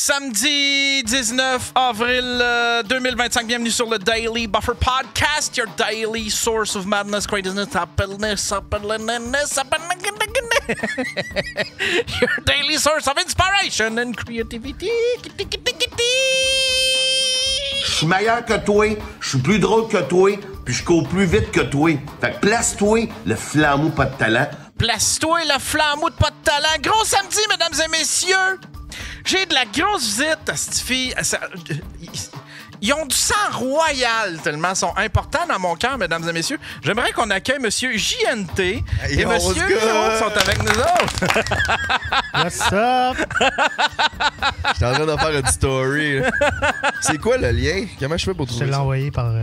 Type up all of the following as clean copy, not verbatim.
Samedi 19 avril 2025, bienvenue sur le Daily Buffer Podcast, your daily source of madness, craziness, happiness, your daily source of inspiration and creativity. Je suis meilleur que toi, je suis plus drôle que toi, puis je cours plus vite que toi. Fait que place-toi, le flambeau pas de talent. Place-toi, le flambeau de pas de talent. Gros samedi, mesdames et messieurs. J'ai de la grosse visite à cette fille. Ils ont du sang royal tellement ils sont importants dans mon cœur, mesdames et messieurs. J'aimerais qu'on accueille Monsieur JNT et Monsieur Léo qui sont avec nous autres. What's up? J'étais en train de faire une story. C'est quoi le lien? Comment je fais pour Je trouver te l'ai ça? envoyé par...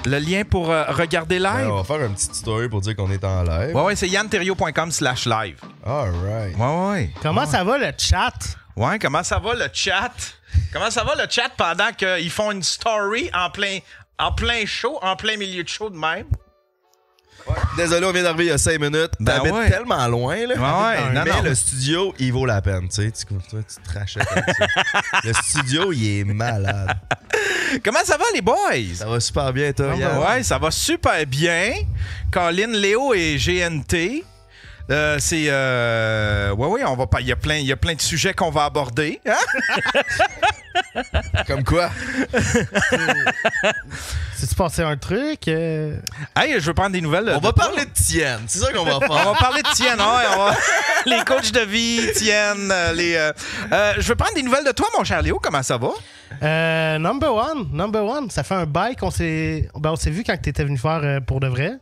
Le lien pour regarder live. On va faire une petite story pour dire qu'on est en live. Ouais, c'est yanterrio.com/live. Alright. Ouais. Comment ça va, le chat? Ouais, comment ça va le chat? Comment ça va le chat pendant qu'ils font une story en plein show, en plein milieu de show de même? Ouais. Désolé, on vient d'arriver il y a 5 minutes. Ben T'habites ouais. tellement loin, là. Ouais, mais non. le studio, il vaut la peine, tu sais. Toi, tu te rachètes avec ça. Le studio, il est malade. Comment ça va les boys? Ça va super bien, toi, Yann? Ouais, ça va super bien. Colin, Léo et GNT. C'est on va pas. Il y a plein de sujets qu'on va aborder. Hein? Comme quoi? C'est-tu passé un truc? Hey, je veux prendre des nouvelles. On va parler de Tienne. C'est ça qu'on va On faire. va parler de Tienne, les coachs de vie, Tienne, je veux prendre des nouvelles de toi, mon cher Léo. Comment ça va? Number one. Ça fait un bail qu'on s'est vu quand t'étais venu faire pour de vrai.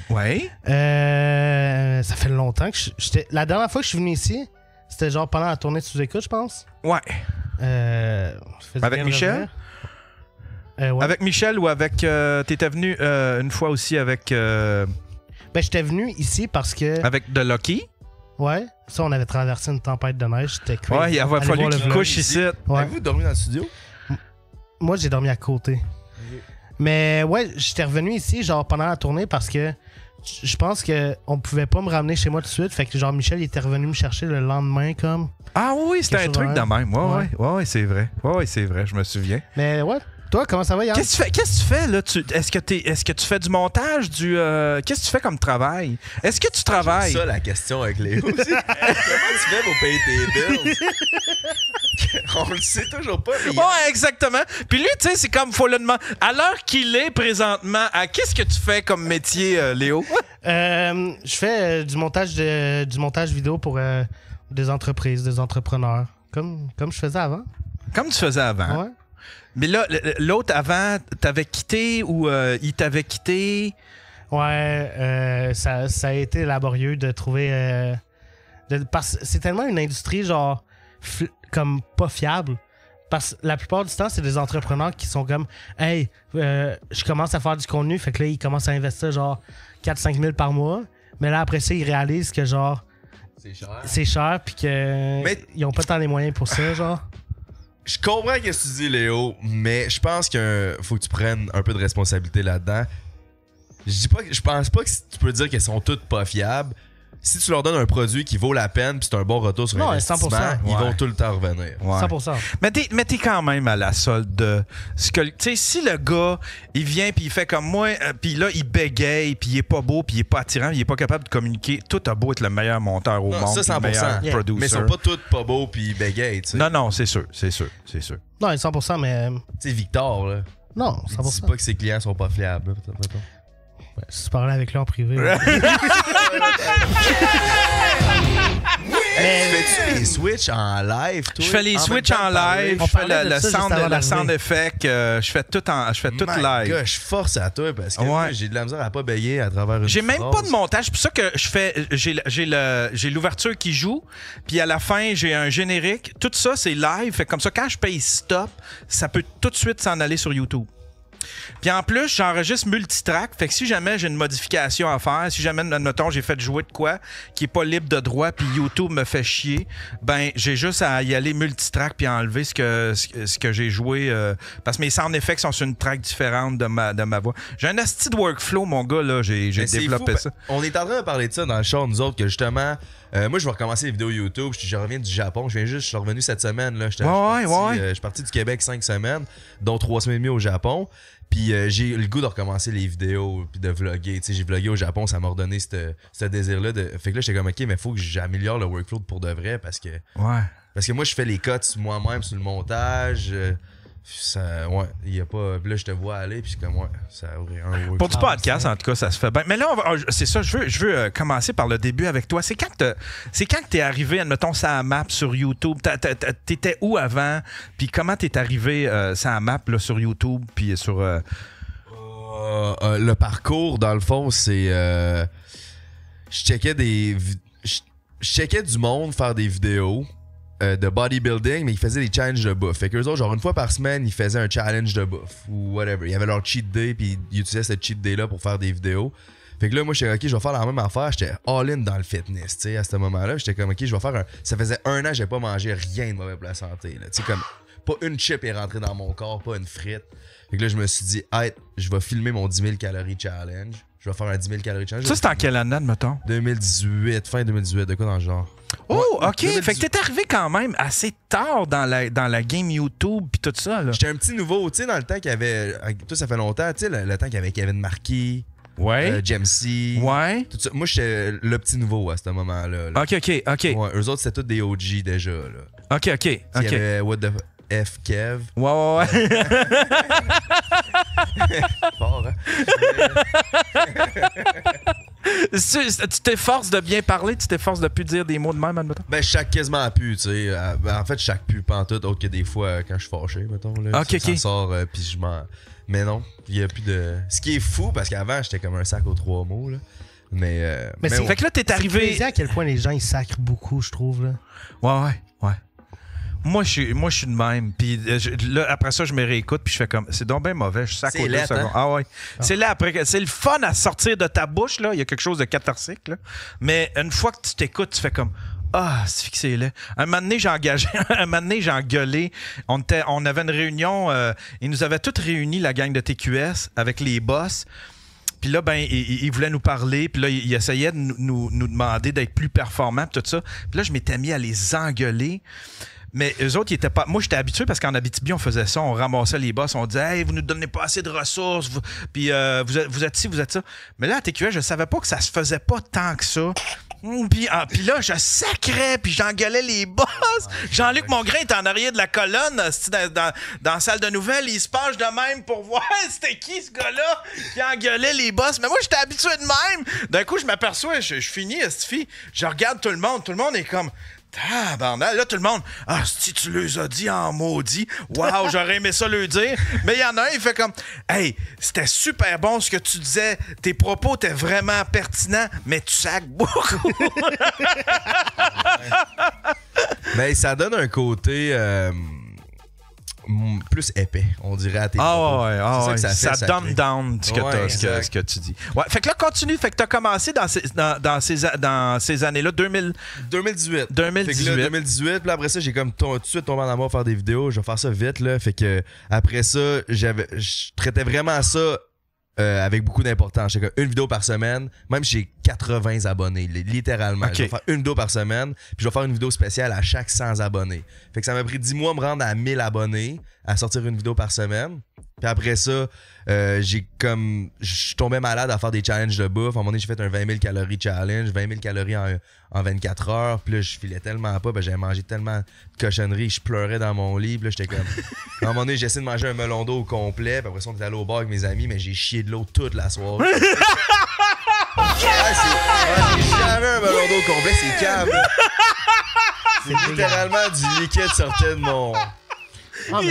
Oui. Ça fait longtemps que la dernière fois que je suis venu ici, c'était genre pendant la tournée de sous-écoute, je pense. Ouais. Ça faisait Avec bien Michel? revenir. Ouais. Avec Michel ou avec... t'étais venu une fois aussi avec... Ben, j'étais venu ici parce que... Avec de Lucky. Ouais. Ça, on avait traversé une tempête de neige. C'était crazy. Ouais, il avait Allez fallu voir le qu'il vlog. couche ici. Ouais. Avez-vous dormi dans le studio? Moi, j'ai dormi à côté. Mais ouais, j'étais revenu ici genre pendant la tournée parce que je pense qu'on pouvait pas me ramener chez moi tout de suite. Fait que genre Michel il était revenu me chercher le lendemain comme. Ah oui, c'était un Quelque truc chose de de même. même. Ouais, c'est vrai. Ouais, c'est vrai, je me souviens. Mais ouais, toi, comment ça va, Yann? Qu'est-ce que tu fais là? Est-ce que tu fais du montage? Qu'est-ce que tu fais comme travail? Est-ce que tu travailles? C'est ça la question avec Léo aussi. Comment tu fais pour payer tes bills? On le sait toujours pas. Mais Ouais, exactement. Puis lui, tu sais, c'est comme, faut le demander. À l'heure qu'il est présentement, qu'est-ce que tu fais comme métier, Léo? Je fais du montage vidéo pour des entreprises, des entrepreneurs. Comme je faisais avant. Comme tu faisais avant. Ouais. Mais là, l'autre avant, t'avais quitté ou il t'avait quitté? Ouais, ça a été laborieux de trouver... parce que c'est tellement une industrie, genre, comme pas fiable. Parce que la plupart du temps, c'est des entrepreneurs qui sont comme « Hey, je commence à faire du contenu. » Fait que là, ils commencent à investir genre 4-5 000 par mois. Mais là, après ça, ils réalisent que genre c'est cher puis qu'ils ont pas tant les moyens pour ça, genre. Je comprends ce que tu dis, Léo, mais je pense qu'il faut que tu prennes un peu de responsabilité là-dedans. Je pense pas que tu peux dire qu'elles sont toutes pas fiables. Si tu leur donnes un produit qui vaut la peine puis c'est un bon retour sur investissement, 100%. ils vont tout le temps revenir. Ouais. 100%. Mais t'es quand même à la solde de ce que... Tu sais, si le gars, il vient puis il fait comme moi, puis là, il bégaye, puis il est pas beau, puis il est pas attirant, il est pas capable de communiquer, tout a beau être le meilleur monteur au Non, monde, ça, puis le 100%. meilleur Yeah. producer. Mais ils sont pas tous pas beaux puis ils bégayent, tu sais. Non, c'est sûr. Non, 100%, mais... Tu sais, Victor, là, Non, il dit 100%. pas que ses clients sont pas fiables. Là, mettons. Ouais, si tu parlais avec lui en privé... Fais-tu les switches en live, toi? Je fais les switches en live, On je fais parlait de le ça juste avant sound d'arriver. effect, je fais tout My live. God, je force à toi parce que Ouais. moi, j'ai de la misère à pas bégayer à travers une J'ai même phrase. pas de montage, c'est pour ça que je fais j'ai l'ouverture qui joue, puis à la fin, j'ai un générique. Tout ça, c'est live, fait comme ça quand je paye stop, ça peut tout de suite s'en aller sur YouTube. Puis en plus, j'enregistre multitrack. Fait que si jamais j'ai une modification à faire, si jamais, admettons, j'ai fait jouer de quoi qui est pas libre de droit, puis YouTube me fait chier, ben j'ai juste à y aller multitrack puis enlever ce que j'ai joué. Parce que mes sound effects sont sur une track différente de ma voix. J'ai un asti de workflow, mon gars, là. J'ai Mais c'est développé fou, ça. On est en train de parler de ça dans le show, nous autres, que justement, Moi, je vais recommencer les vidéos YouTube. Je reviens du Japon. Je suis revenu cette semaine. Là. Je suis parti du Québec 5 semaines, dont 3 semaines et demie au Japon. Puis j'ai le goût de recommencer les vidéos puis de vlogger. J'ai vlogué au Japon, ça m'a redonné ce désir-là. Fait que là, j'étais comme, OK, mais il faut que j'améliore le workflow pour de vrai parce que moi, je fais les cuts moi-même sur le montage. Il y a pas. Là, je te vois aller, puis c'est comme, ça aurait un workflow. Pour du podcast, en tout cas, ça se fait bien. Mais là, c'est ça, je veux commencer par le début avec toi. C'est quand que t'es arrivé, admettons, ça map sur YouTube? T'étais où avant? Puis comment t'es arrivé ça map là, sur YouTube? Puis sur. Le parcours, dans le fond, c'est. Je checkais du monde faire des vidéos. De bodybuilding, mais ils faisaient des challenges de bouffe. Fait qu'eux autres, genre une fois par semaine, ils faisaient un challenge de bouffe ou whatever. Ils avaient leur cheat day, puis ils utilisaient ce cheat day-là pour faire des vidéos. Fait que là, moi, j'étais OK, je vais faire la même affaire. J'étais all-in dans le fitness, tu sais, à ce moment-là. J'étais comme OK, je vais faire Ça faisait 1 an que j'ai pas mangé rien de mauvais pour la santé, là. Tu sais, comme, pas une chip est rentrée dans mon corps, pas une frite. Fait que là, je me suis dit, hey, je vais filmer mon 10 000 calories challenge. Je vais faire un 10 000 calories challenge. Ça, c'était en quelle année, mettons? 2018, fin 2018, de quoi dans le genre? Oh, OK. 2018. Fait que t'es arrivé quand même assez tard dans la game YouTube pis tout ça, là. J'étais un petit nouveau, tu sais, dans le temps qu'il y avait... Toi, ça fait longtemps, tu sais, le temps qu'il y avait Kevin Marquis, Jamesy, tout ça. Moi, j'étais le petit nouveau à ce moment-là. Là. OK. Ouais, eux autres, c'était tous des OG déjà, là. OK. Il y avait What the F Kev. Ouais. Fort, hein? Tu t'efforces de bien parler, tu t'efforces de plus dire des mots de même, admettons? Ben, je chaque quasiment plus, tu sais. En fait, je chaque plus pantoute, autre que des fois quand je suis fâché, mettons. Là, ça sort, puis je m'en... Mais non, il y a plus de... Ce qui est fou, parce qu'avant, j'étais comme un sac aux 3 mots, là. Mais c'est fait que là, t'es arrivé... C'est à quel point les gens, ils sacrent beaucoup, je trouve, là. Ouais. Moi, je suis de même. Puis là, après ça, je me réécoute, puis je fais comme, c'est donc bien mauvais. Je sac aux 2 secondes. Ah ouais. C'est là, après, c'est le fun à sortir de ta bouche, là. Il y a quelque chose de catharsique, là. Mais une fois que tu t'écoutes, tu fais comme, c'est fixé là. Un moment donné, j'ai engueulé. On avait une réunion, ils nous avaient tous réunis, la gang de TQS, avec les boss. Puis là, il voulait nous parler. Puis là, il essayait de nous demander d'être plus performants, tout ça. Puis là, je m'étais mis à les engueuler. Mais eux autres, ils étaient pas. Moi, j'étais habitué parce qu'en Abitibi, on faisait ça. On ramassait les boss. On disait, hey, vous nous donnez pas assez de ressources. Puis vous êtes ci, vous êtes ça. Mais là, à TQS, je savais pas que ça se faisait pas tant que ça. Puis là, je sacrais, puis j'engueulais les boss. Jean-Luc Mongrain était en arrière de la colonne, dans la salle de nouvelles. Il se penche de même pour voir c'était qui ce gars-là qui engueulait les boss. Mais moi, j'étais habitué de même. D'un coup, je m'aperçois, je finis, je regarde tout le monde est comme... Tabarnak, là, tout le monde, si tu les as dit en maudit, wow, j'aurais aimé ça le dire. Mais il y en a un, il fait comme, hey, c'était super bon ce que tu disais, tes propos étaient vraiment pertinents, mais tu sacs beaucoup. Mais ça donne un côté plus épais, on dirait à tes propos. Ça dumb down ce que tu dis. Ouais, fait que là, continue. Fait que t'as commencé dans ces années-là, 2018. 2018. Fait que là, 2018, puis après ça, j'ai comme tout de suite tombé en amour à faire des vidéos. Je vais faire ça vite, là. Fait que après ça, je traitais vraiment ça avec beaucoup d'importance. J'ai une vidéo par semaine, même si j'ai 80 abonnés, littéralement. Okay. Je vais faire une vidéo par semaine, puis je vais faire une vidéo spéciale à chaque 100 abonnés. Fait que ça m'a pris 10 mois à me rendre à 1000 abonnés, à sortir une vidéo par semaine. Puis après ça, je suis tombé malade à faire des challenges de bouffe. À un moment donné, j'ai fait un 20 000 calories challenge, 20 000 calories en 24 heures. Puis là, je filais tellement pas, j'avais mangé tellement de cochonneries, je pleurais dans mon lit. Puis là, j'étais comme... À un moment donné, j'ai essayé de manger un melon d'eau au complet. Puis après ça, on était allé au bar avec mes amis, mais j'ai chié de l'eau toute la soirée. J'ai jamais un melon d'eau au complet, c'est cave. C'est littéralement du liquide sortait de mon...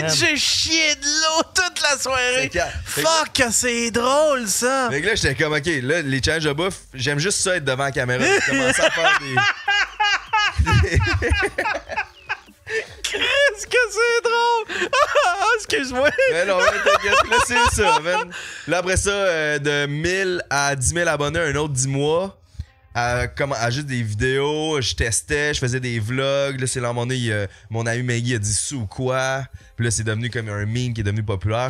J'ai chié de l'eau toute la soirée. Fuck, c'est drôle ça. Fait que là, j'étais comme, OK, là, les challenges de bouffe, j'aime juste ça être devant la caméra. J'ai commencé à faire des... Qu'est-ce que c'est drôle! Excuse-moi! Mais non, t'inquiète, là, c'est ça, man. Là, après ça, de 1000 à 10 000 abonnés, un autre 10 mois. à juste des vidéos, je testais, je faisais des vlogs. Là, c'est là, à un moment donné, mon ami Maggie a dit sous ou quoi. Puis là, c'est devenu comme un meme qui est devenu populaire.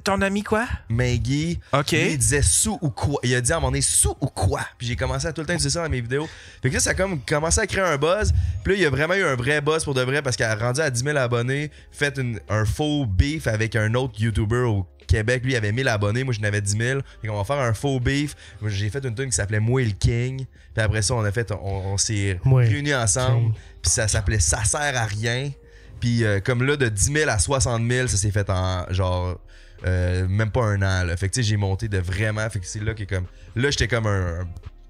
Ton ami quoi? Maggie. OK. Lui, il disait sous ou quoi. Il a dit à un moment donné sous ou quoi. Puis j'ai commencé à tout le temps utiliser ça dans mes vidéos. Fait que là, ça a comme commencé à créer un buzz. Puis là, il y a vraiment eu un vrai buzz pour de vrai parce qu'elle a rendu à 10 000 abonnés, fait un faux beef avec un autre YouTuber au Québec. Lui, il avait 1000 abonnés. Moi, j'en avais 10 000. Fait qu'on va faire un faux beef. Moi, j'ai fait une tune qui s'appelait Moi et le King. Puis après ça, on s'est réunis ensemble. Puis ça s'appelait Ça sert à rien. Puis comme là, de 10 000 à 60 000, ça s'est fait en genre même pas un an. Là. Fait que tu sais, j'ai monté de vraiment. Fait que c'est là que comme. Là, j'étais comme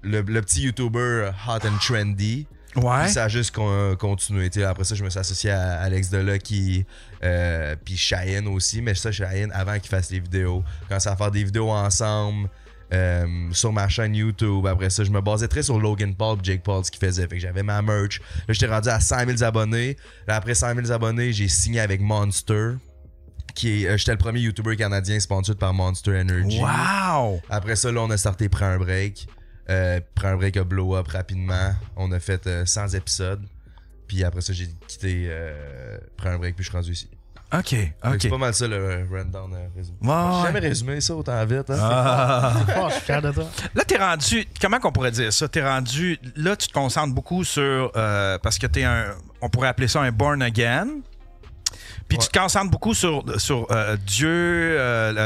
le petit YouTuber hot and trendy. Ouais. Puis ça a juste continué. T'sais. Après ça, je me suis associé à Alex Delucky, puis Cheyenne aussi. Mais ça, Cheyenne, avant qu'il fasse les vidéos. Quand ça à faire des vidéos ensemble sur ma chaîne YouTube. Après ça, je me basais très sur Logan Paul et Jake Paul, ce qu'il faisait. Fait que j'avais ma merch. Là, j'étais rendu à 100 000 abonnés. Là, après 100 000 abonnés, j'ai signé avec Monster. J'étais le premier YouTuber canadien sponsored par Monster Energy. Wow! Après ça, là, on a starté Prends un break. Prends un break a blow up rapidement. On a fait 100 épisodes. Puis après ça, j'ai quitté Prends un break, puis je suis rendu ici. OK. C'est pas mal ça le rundown résumé. Ouais. J'ai jamais résumé ça autant vite. Hein? Oh, je suis fier de toi. Là, t'es rendu. Comment qu'on pourrait dire ça? T'es rendu. Là, tu te concentres beaucoup sur. Parce que t'es un. On pourrait appeler ça un born again. Puis tu te concentres beaucoup sur Dieu,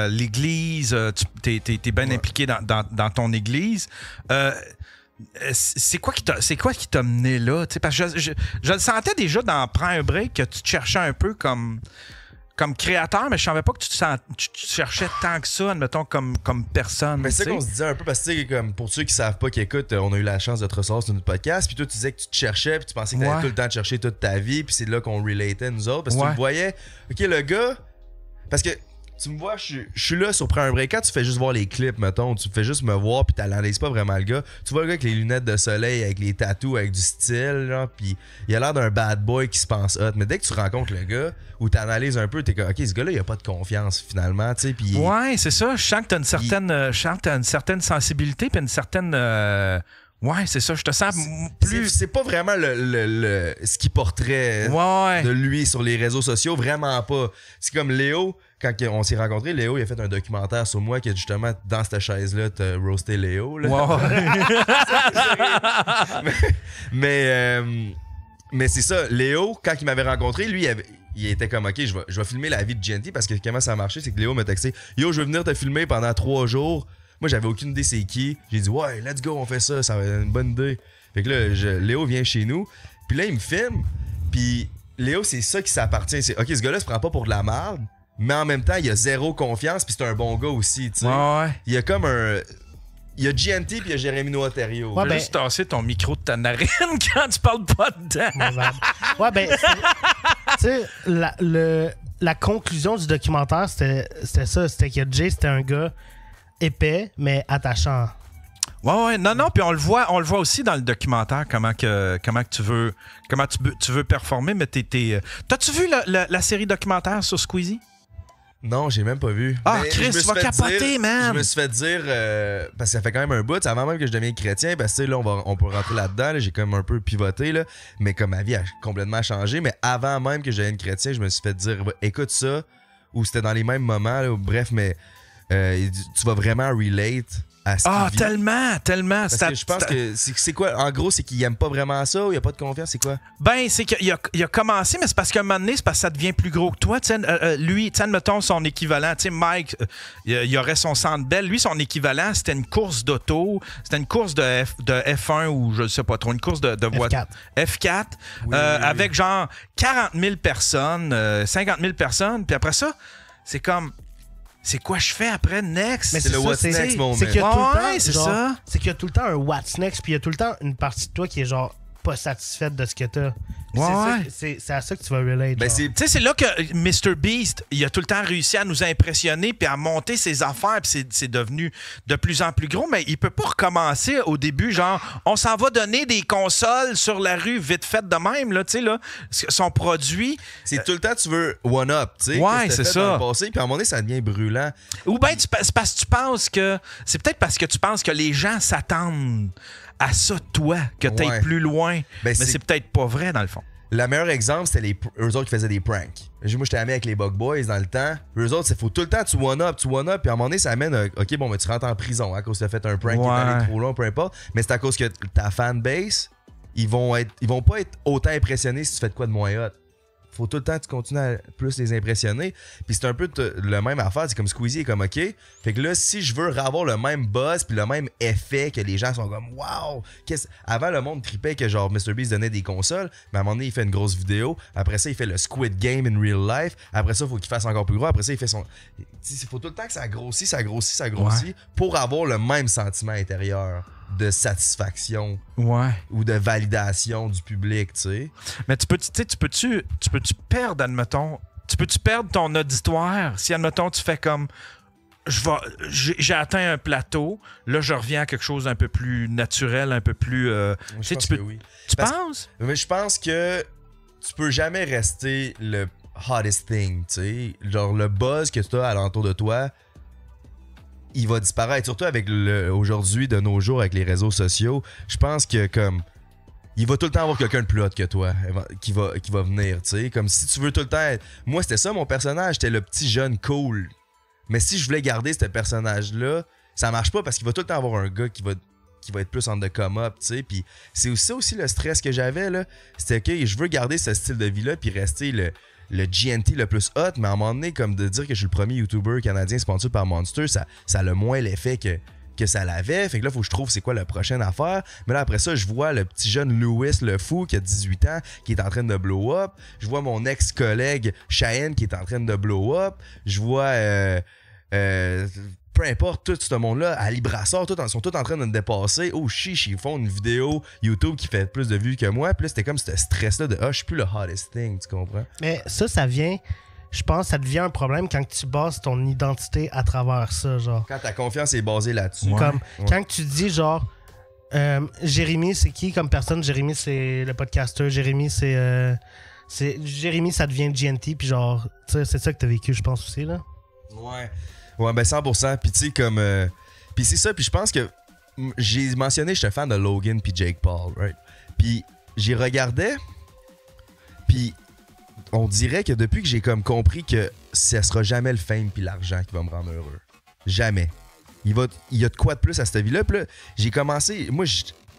l'Église. T'es bien impliqué dans ton Église. C'est quoi qui t'a mené là? T'sais, parce que je le sentais déjà dans Prends un break que tu te cherchais un peu comme créateur, mais je savais pas que tu te cherchais tant que ça, admettons, comme personne. Mais c'est ça qu'on se disait un peu parce que, comme pour ceux qui savent pas, qui écoutent, on a eu la chance de te recevoir sur notre podcast. Puis toi, tu disais que tu te cherchais, puis tu pensais que t'avais tout le temps de chercher toute ta vie. Puis c'est là qu'on relatait, nous autres. Parce que tu me voyais, ok, le gars, parce que tu me vois, je suis là sur Prends un break. Quand tu fais juste voir les clips, mettons, tu fais juste me voir, puis t'analyses pas vraiment le gars. Tu vois le gars avec les lunettes de soleil, avec les tatous, avec du style, genre, puis il a l'air d'un bad boy qui se pense hot. Mais dès que tu rencontres le gars, ou t'analyses un peu, t'es comme, ok, ce gars-là, il a pas de confiance finalement, tu sais. Puis ouais, c'est ça. Je sens que t'as une certaine sensibilité, puis une certaine. Ouais, c'est ça. Je te sens plus. C'est pas vraiment ce qu'il porterait de lui sur les réseaux sociaux, vraiment pas. C'est comme Léo. Quand on s'est rencontrés, Léo, il a fait un documentaire sur moi qui est justement dans cette chaise-là, t'as roasté Léo. Là. Wow. mais c'est ça, Léo, quand il m'avait rencontré, lui, il était comme, ok, je vais filmer la vie de GNT parce que comment ça a marché, c'est que Léo m'a texté, yo, je veux venir te filmer pendant 3 jours. Moi, j'avais aucune idée c'est qui. J'ai dit, ouais, let's go, on fait ça, ça va être une bonne idée. Fait que là, Léo vient chez nous, puis là, il me filme, puis Léo, c'est ça qui s'appartient. C'est, ok, ce gars-là se prend pas pour de la merde. Mais en même temps, il a zéro confiance, puis c'est un bon gars aussi, tu sais. Ouais. Il y a comme un. Il y a GNT, puis il y a Jérémy Noatario. Ouais, juste tasser ton micro de ta narine quand tu parles pas dedans. Ouais, ben, tu sais, la conclusion du documentaire, c'était ça. C'était que Jay, c'était un gars épais, mais attachant. Ouais, non, puis on le voit aussi dans le documentaire comment tu veux performer, mais t'as-tu vu la série documentaire sur Squeezie? Non, j'ai même pas vu. Ah, mais Chris, tu vas capoter, man! Je me suis fait dire, parce que ça fait quand même un bout, avant même que je devienne chrétien, parce que là, on peut rentrer là-dedans, là, j'ai comme un peu pivoté, là, mais comme ma vie a complètement changé, mais avant même que je devienne chrétien, je me suis fait dire, écoute ça, ou c'était dans les mêmes moments, là, bref, mais tu vas vraiment relate à ce qu'il vit. Tellement. Parce que je pense que c'est quoi? En gros, c'est qu'il aime pas vraiment ça ou il a pas de confiance, c'est quoi? Ben, c'est qu'il a commencé, mais c'est parce qu'à un moment donné, c'est parce que ça devient plus gros que toi. Lui, mettons son équivalent. Mike, il aurait son centre belle. Lui, son équivalent, c'était une course d'auto. C'était une course de F1 ou je sais pas trop, une course de voiture. F4. Oui. Avec genre 40 000 personnes, 50 000 personnes. Puis après ça, c'est comme... C'est quoi je fais après next? Mais c'est le what's next moment. C'est qu'il y a tout le temps, c'est genre, ça. C'est qu'il y a tout le temps un what's next, puis il y a tout le temps une partie de toi qui est genre pas satisfaite de ce que t'as. C'est à ça que tu vas relate. Ben c'est là que Mr. Beast, il a tout le temps réussi à nous impressionner puis à monter ses affaires, puis c'est devenu de plus en plus gros, mais il peut pas recommencer au début, genre, on s'en va donner des consoles sur la rue vite fait de même, là, tu sais, là, son produit. C'est tout le temps, tu veux one-up, tu sais. Ouais, c'est ça. Dans le passé, puis à un moment donné, ça devient brûlant. Ou bien c'est parce que tu penses que, c'est peut-être parce que tu penses que les gens s'attendent à ça, toi, que t'ailles Ouais. plus loin. Ben, Mais c'est peut-être pas vrai, dans le fond. Le meilleur exemple, c'était eux autres qui faisaient des pranks. Moi, j'étais ami avec les Bug Boys dans le temps. Eux autres, il faut tout le temps tu one-up. Puis à un moment donné, ça amène OK, bon, mais tu rentres en prison à cause que tu as fait un prank qui est allé trop loin, peu importe. Mais c'est à cause que ta fanbase, ils vont pas être autant impressionnés si tu fais de quoi de moins hot. Faut tout le temps que tu continues à plus les impressionner. Puis c'est un peu le même affaire. C'est comme Squeezie est comme OK. Fait que là, si je veux avoir le même buzz puis le même effet que les gens sont comme wow! Avant, le monde tripait que genre MrBeast donnait des consoles. Mais à un moment donné, il fait une grosse vidéo. Après ça, il fait le Squid Game in real life. Après ça, il faut qu'il fasse encore plus gros. Après ça, il fait son... Il faut tout le temps que ça grossit pour avoir le même sentiment intérieur de satisfaction ou de validation du public, tu sais. Mais tu peux-tu perdre, admettons, ton auditoire si, admettons, tu fais comme j'ai atteint un plateau, là je reviens à quelque chose d'un peu plus naturel, un peu plus Je pense que oui. Tu penses? Mais je pense que tu peux jamais rester le hottest thing, tu sais. Genre le buzz que tu as alentour de toi, il va disparaître, surtout avec aujourd'hui, de nos jours, avec les réseaux sociaux. Je pense que comme il va tout le temps avoir quelqu'un de plus hot que toi qui va venir, tu sais. Comme si tu veux tout le temps être... Moi, c'était ça mon personnage, j'étais le petit jeune cool. Mais si je voulais garder ce personnage-là, ça marche pas parce qu'il va tout le temps avoir un gars qui va être plus on the come up, tu sais. Puis c'est aussi le stress que j'avais, là. C'était que je veux garder ce style de vie-là puis rester le GNT le plus hot, mais à un moment donné, comme de dire que je suis le premier YouTuber canadien sponsorisé par Monster, ça a le moins l'effet que ça l'avait. Fait que là, il faut que je trouve c'est quoi la prochaine affaire. Mais là, après ça, je vois le petit jeune Louis le fou qui a 18 ans, qui est en train de blow up. Je vois mon ex-collègue Cheyenne qui est en train de blow up. Je vois... peu importe, tout ce monde-là, Ali Brassard, ils sont tous en train de me dépasser. Oh chiche, ils font une vidéo YouTube qui fait plus de vues que moi. Puis là, c'était comme ce stress-là de je suis plus le hottest thing, tu comprends? Mais ça vient, je pense, ça devient un problème quand tu bases ton identité à travers ça, genre. Quand ta confiance est basée là-dessus. Comme quand tu dis, genre, Jérémy, c'est qui comme personne? Jérémy, c'est le podcaster. Jérémy, Jérémy, ça devient GNT, puis genre, c'est ça que t'as vécu, je pense aussi, là. Ouais, ben 100%. Puis tu sais, comme... puis c'est ça, puis je pense que... J'ai mentionné, j'étais fan de Logan puis Jake Paul, right? Puis j'y regardais, puis on dirait que depuis que j'ai comme compris que ça sera jamais le fame puis l'argent qui va me rendre heureux. Jamais. Il y a de quoi de plus à cette vie-là. Puis là, j'ai commencé... Moi,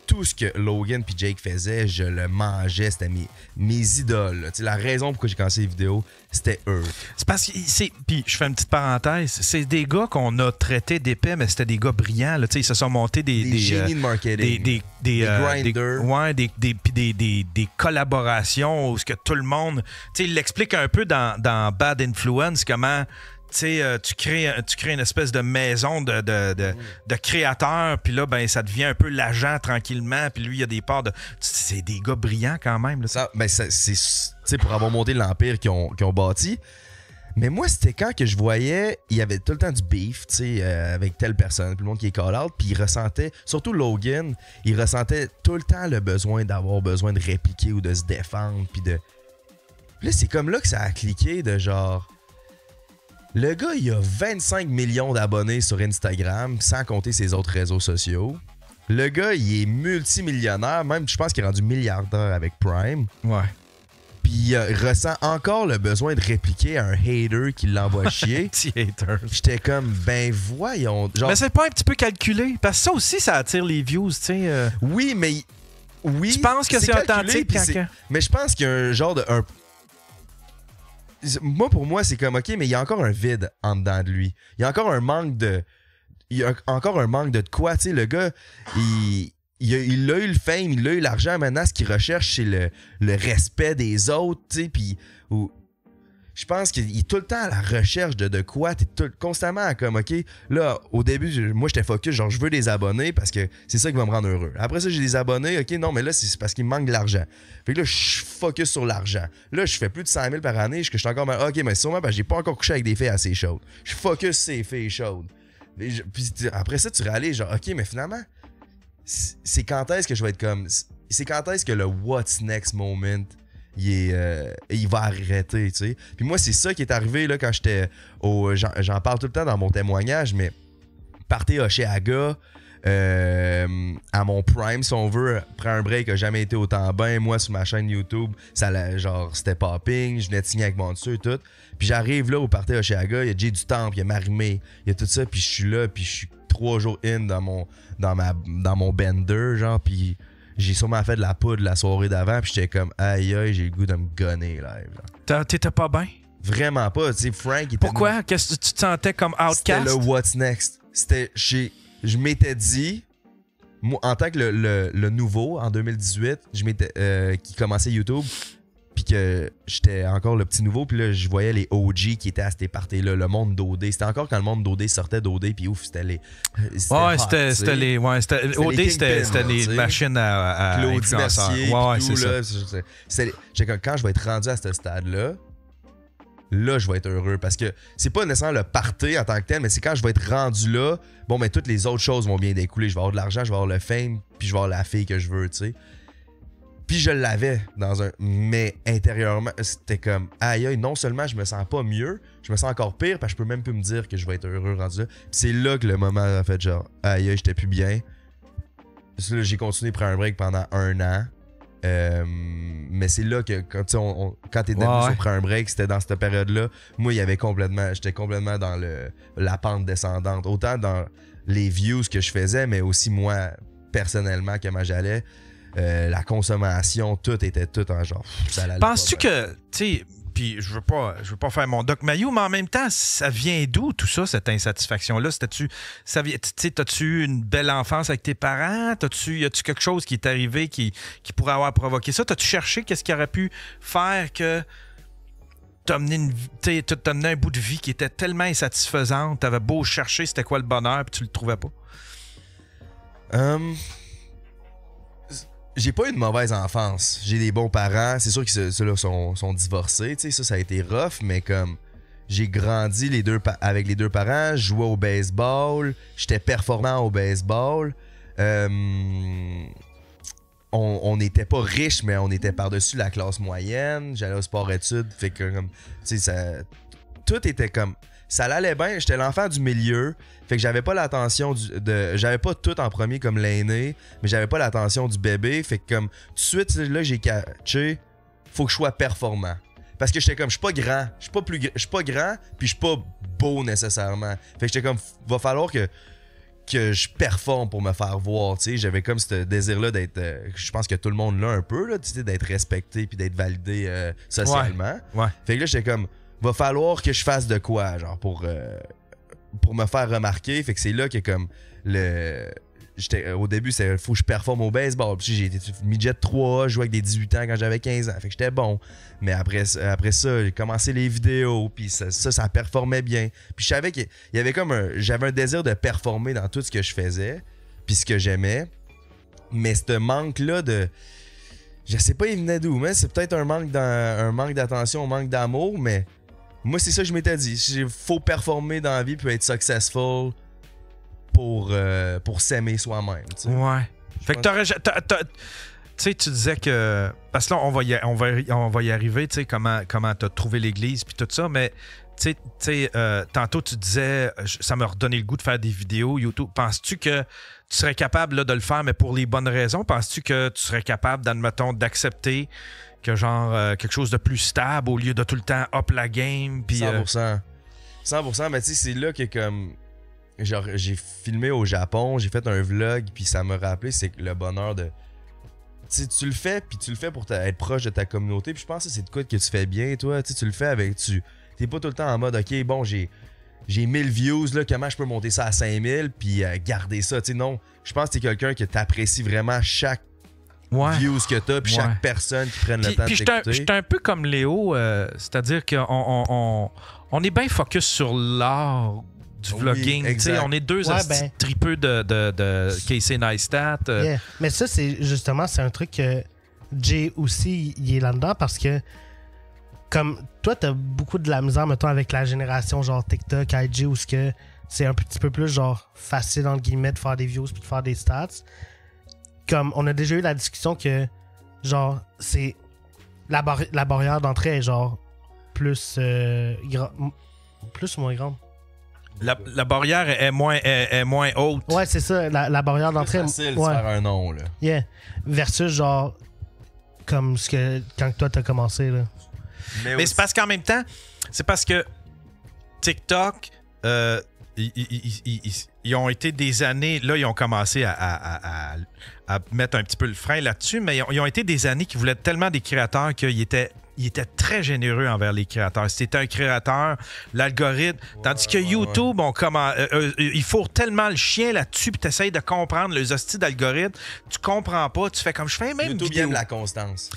tout ce que Logan puis Jake faisaient, je le mangeais. C'était mes idoles. La raison pourquoi j'ai commencé les vidéos, c'était eux. C'est parce que puis je fais une petite parenthèse. C'est des gars qu'on a traités d'épais, mais c'était des gars brillants. Là, ils se sont montés des génies de marketing. Des grinders. Des collaborations où ce que tout le monde... Il l'explique un peu dans Bad Influence, comment... tu crées une espèce de maison de créateurs, puis là, ben, ça devient un peu l'agent tranquillement, puis lui, il y a des parts de... C'est des gars brillants quand même. Là. C'est pour avoir monté l'empire qu'ils ont bâti. Mais moi, c'était quand que je voyais, il y avait tout le temps du beef, avec telle personne, puis le monde qui est call-out, puis il ressentait, surtout Logan, il ressentait tout le temps le besoin de répliquer ou de se défendre, puis de... Puis là, c'est comme là que ça a cliqué de genre... Le gars, il a 25 millions d'abonnés sur Instagram, sans compter ses autres réseaux sociaux. Le gars, il est multimillionnaire, même je pense qu'il est rendu milliardaire avec Prime. Ouais. Puis il ressent encore le besoin de répliquer à un hater qui l'envoie chier. Petit hater. J'étais comme, ben voyons. Genre... Mais c'est pas un petit peu calculé? Parce que ça aussi, ça attire les views, tu sais. Oui, mais... Oui. Tu penses que c'est authentique? Mais je pense qu'il y a un genre de... Moi, pour moi, c'est comme, OK, mais il y a encore un vide en dedans de lui. Il y a encore un manque de... Il y a encore un manque de quoi, tu sais, le gars, il a eu le fame, il a eu l'argent, maintenant, ce qu'il recherche, c'est le respect des autres, tu sais, puis... Je pense qu'il est tout le temps à la recherche de quoi. T'es constamment comme, OK, là, au début, moi, j'étais focus, genre, je veux des abonnés parce que c'est ça qui va me rendre heureux. Après ça, j'ai des abonnés, OK, non, mais là, c'est parce qu'il me manque de l'argent. Fait que là, je focus sur l'argent. Là, je fais plus de 100 000 par année, je suis encore mal. OK, mais sûrement parce que j'ai pas encore couché avec des filles assez chaudes. Je focus sur ces filles chaudes. Puis après ça, tu réalises, genre, OK, mais finalement, c'est quand est-ce que je vais être comme... C'est quand est-ce que le what's next moment... il va arrêter, tu sais. Puis moi, c'est ça qui est arrivé là, quand j'étais au... J'en parle tout le temps dans mon témoignage, mais party Oshéaga, à mon prime, si on veut, après un break, a jamais été autant bien. Moi, sur ma chaîne YouTube, genre, c'était popping. Je venais de signer avec Monster et tout. Puis j'arrive là au party Oshiaga, il y a Jay du Temple, il y a Marimé, il y a tout ça. Puis je suis là, puis je suis 3 jours in dans mon bender, genre. Puis j'ai sûrement fait de la poudre la soirée d'avant. Puis j'étais comme, aïe aïe, j'ai le goût de me gonner live. T'étais pas bien? Vraiment pas. Tu sais, Frank, il était. Pourquoi? Qu'est-ce que tu te sentais comme outcast? C'était le what's next. Je m'étais dit, moi, en tant que le nouveau, en 2018, qui commençait YouTube, puis que j'étais encore le petit nouveau, puis là, je voyais les OG qui étaient à ces parties-là, le monde d'OD. C'était encore quand le monde d'OD sortait d'OD, puis ouf, c'était les. C'était les. Ouais, OD, c'était les machines à Claudie Mercier, ouais, tout, c'est là. ça. Quand je vais être rendu à ce stade-là, là, je vais être heureux parce que c'est pas nécessairement le party en tant que tel, mais c'est quand je vais être rendu là, bon, ben, toutes les autres choses vont bien découler. Je vais avoir de l'argent, je vais avoir le fame, puis je vais avoir la fille que je veux, tu sais. Puis je l'avais mais intérieurement, c'était comme, aïe aïe, non seulement je me sens pas mieux, je me sens encore pire parce que je peux même plus me dire que je vais être heureux rendu là. Puis c'est là que le moment a fait genre, aïe aïe, j'étais plus bien. Là, j'ai continué de prendre un break pendant 1 an. Mais c'est là que quand t'es devenu sur un break, c'était dans cette période-là. Moi, j'étais complètement dans la pente descendante. Autant dans les views que je faisais, mais aussi moi, personnellement, comment j'allais. La consommation, tout était en genre. Penses-tu que, tu sais, puis je veux pas faire mon Doc Mayou, mais en même temps, ça vient d'où tout ça, cette insatisfaction-là? T'as-tu eu une belle enfance avec tes parents? Y a-tu quelque chose qui est arrivé qui pourrait avoir provoqué ça? T'as-tu cherché qu'est-ce qui aurait pu faire que t'as amené un bout de vie qui était tellement insatisfaisante? T'avais beau chercher c'était quoi le bonheur, puis tu le trouvais pas? J'ai pas eu de mauvaise enfance. J'ai des bons parents. C'est sûr que ceux-là sont divorcés. Tu sais, ça a été rough, mais comme j'ai grandi avec les deux parents, je jouais au baseball, j'étais performant au baseball. On n'était pas riches, mais on était par-dessus la classe moyenne. J'allais au sport-études. Fait que comme, tu sais, tout était comme. Ça allait bien. J'étais l'enfant du milieu. Fait que j'avais pas l'attention j'avais pas tout en premier comme l'aîné, mais j'avais pas l'attention du bébé. Fait que comme tout de suite, là, j'ai catché, faut que je sois performant. Parce que j'étais comme, je suis pas grand. Je suis pas grand, puis je suis pas beau nécessairement. Fait que j'étais comme, va falloir que je performe pour me faire voir, tu sais. J'avais comme ce désir-là d'être, je pense que tout le monde l'a un peu, là, tu sais, d'être respecté puis d'être validé socialement. Ouais. Fait que là, j'étais comme, va falloir que je fasse de quoi, genre, pour me faire remarquer. Fait que c'est là que comme au début, c'est faut que je performe au baseball. Puis j'ai été midget 3A, je jouais avec des 18 ans quand j'avais 15 ans. Fait que j'étais bon. Mais après ça, j'ai commencé les vidéos, puis ça performait bien. Puis je savais qu'il y avait j'avais un désir de performer dans tout ce que je faisais, puis ce que j'aimais. Mais ce manque-là je sais pas, il venait d'où, mais c'est peut-être un manque d'attention, un manque d'amour, mais moi, c'est ça que je m'étais dit. Il faut performer dans la vie puis être successful pour s'aimer soi-même. T'sais. Ouais. Fait que tu sais, tu disais que... Parce que là, on va y arriver, tu sais, comment t'as trouvé l'église puis tout ça, mais tu sais, tantôt, tu disais, ça m'a redonné le goût de faire des vidéos YouTube. Penses-tu que tu serais capable là, de le faire, mais pour les bonnes raisons? Penses-tu que tu serais capable, admettons, d'accepter que genre quelque chose de plus stable au lieu de tout le temps up la game? Pis, 100%. 100%, mais tu sais, c'est là que comme... Genre, j'ai filmé au Japon, j'ai fait un vlog, puis ça m'a rappelé, c'est que le bonheur de... Tu le fais, puis tu le fais pour être proche de ta communauté, puis je pense que c'est de quoi que tu fais bien, toi. Tu le fais avec... T'es pas tout le temps en mode, OK, bon, j'ai 1000 views, là, comment je peux monter ça à 5000, puis garder ça, tu sais, non. Je pense que t'es quelqu'un que t'apprécies vraiment chaque views que t'as, puis chaque personne qui prenne le temps de t'écouter. J'étais un peu comme Léo, c'est-à-dire qu'on est bien focus sur l'art du vlogging. On est deux tripeux de Casey Neistat. Yeah. Mais ça, c'est un truc que Jay aussi, il est là-dedans parce que comme toi, t'as beaucoup de la misère, mettons, avec la génération genre TikTok, IG, où c'est un petit peu plus genre facile, entre guillemets, de faire des views puis de faire des stats. Comme on a déjà eu la discussion que genre c'est la barrière d'entrée est genre plus ou moins grande. La barrière est moins haute. Ouais, c'est ça. La barrière d'entrée. C'est facile de ouais. faire un nom, là. Yeah. Versus, genre, comme ce que quand toi, t'as commencé, là. Mais c'est parce qu'en même temps, c'est parce que TikTok, ils ont été des années, là, ils ont commencé à mettre un petit peu le frein là-dessus, mais ils ont été des années qui voulaient tellement des créateurs qu'ils étaient très généreux envers les créateurs. Si t'es un créateur, l'algorithme... Tandis que YouTube, il faut tellement le chien là-dessus puis t'essayes de comprendre les hosties d'algorithme. Tu comprends pas, tu fais comme je fais même YouTube vidéo. aime la constance.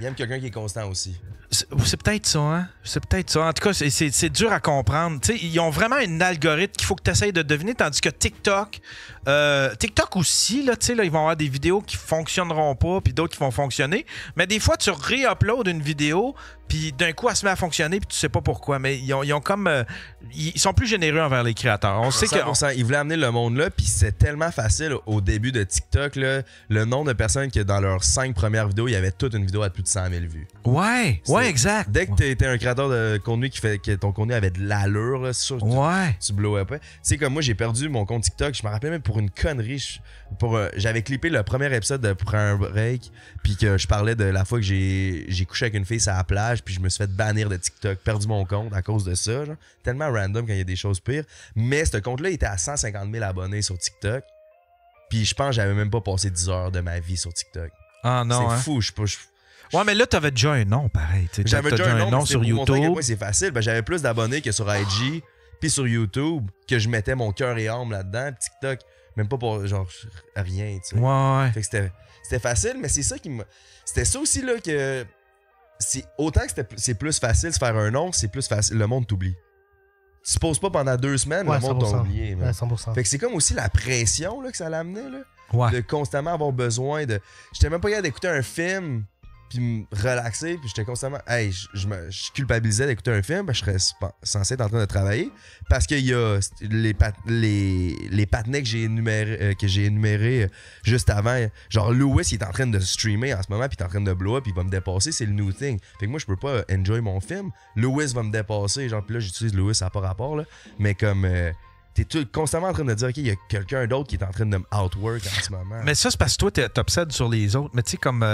Il aime quelqu'un qui est constant aussi. C'est peut-être ça, hein? C'est peut-être ça. En tout cas, c'est dur à comprendre. T'sais, ils ont vraiment un algorithme qu'il faut que tu essayes de deviner, tandis que TikTok aussi, là, ils vont avoir des vidéos qui fonctionneront pas, puis d'autres qui vont fonctionner. Mais des fois, tu réuploades une vidéo, puis d'un coup, elle se met à fonctionner, puis tu sais pas pourquoi. Mais ils ont comme... ils sont plus généreux envers les créateurs. On sait que... 100%. Ils voulaient amener le monde là, puis c'est tellement facile au début de TikTok, là, le nombre de personnes que dans leurs 5 premières vidéos, il y avait toute une vidéo à plus de 100 000 vues. Ouais, exact. Dès que t'es un créateur de contenu que ton contenu avait de l'allure, là, c'est sûr que tu blowais pas. Tu sais, comme moi, j'ai perdu mon compte TikTok, je me rappelais même pour une connerie. J'avais clippé le premier épisode de Prends un break, puis que je parlais de la fois que j'ai couché avec une fille sur la plage, puis je me suis fait bannir de TikTok, perdu mon compte à cause de ça. Genre. Tellement random quand il y a des choses pires. Mais ce compte-là était à 150 000 abonnés sur TikTok. Puis je pense que j'avais même pas passé 10 heures de ma vie sur TikTok. Ah non, c'est fou, Ouais, mais là, t'avais déjà un nom, pareil. J'avais déjà un nom sur YouTube. À quel point c'est facile. Ben, j'avais plus d'abonnés que sur IG, puis sur YouTube, que je mettais mon cœur et âme là-dedans. TikTok, même pas pour genre rien, tu sais. Ouais. Fait que c'était facile, mais c'est ça qui me... C'était ça aussi, là, que... Autant que c'est plus facile de se faire un nom, c'est plus facile. Le monde t'oublie. Tu te poses pas pendant 2 semaines, le monde t'a oublié. Ouais, 100%. Fait que c'est comme aussi la pression là, que ça l'amenait, là. Ouais. De constamment avoir besoin de... J'étais même pas capable d'écouter un film puis me relaxer, puis j'étais constamment... Hey, je culpabilisais d'écouter un film, je serais censé être en train de travailler, parce qu'il y a les patinets que j'ai énumérés juste avant. Genre, Lewis, il est en train de streamer en ce moment, puis il est en train de blow up, puis il va me dépasser, c'est le new thing. Fait que moi, je peux pas enjoy mon film. Lewis va me dépasser, genre, puis là, j'utilise Lewis, ça n'a pas rapport, là. Mais comme... t'es constamment en train de dire, OK, il y a quelqu'un d'autre qui est en train de me outwork en ce moment. Mais ça, c'est parce que toi, t'obsèdes sur les autres. Mais tu sais, comme...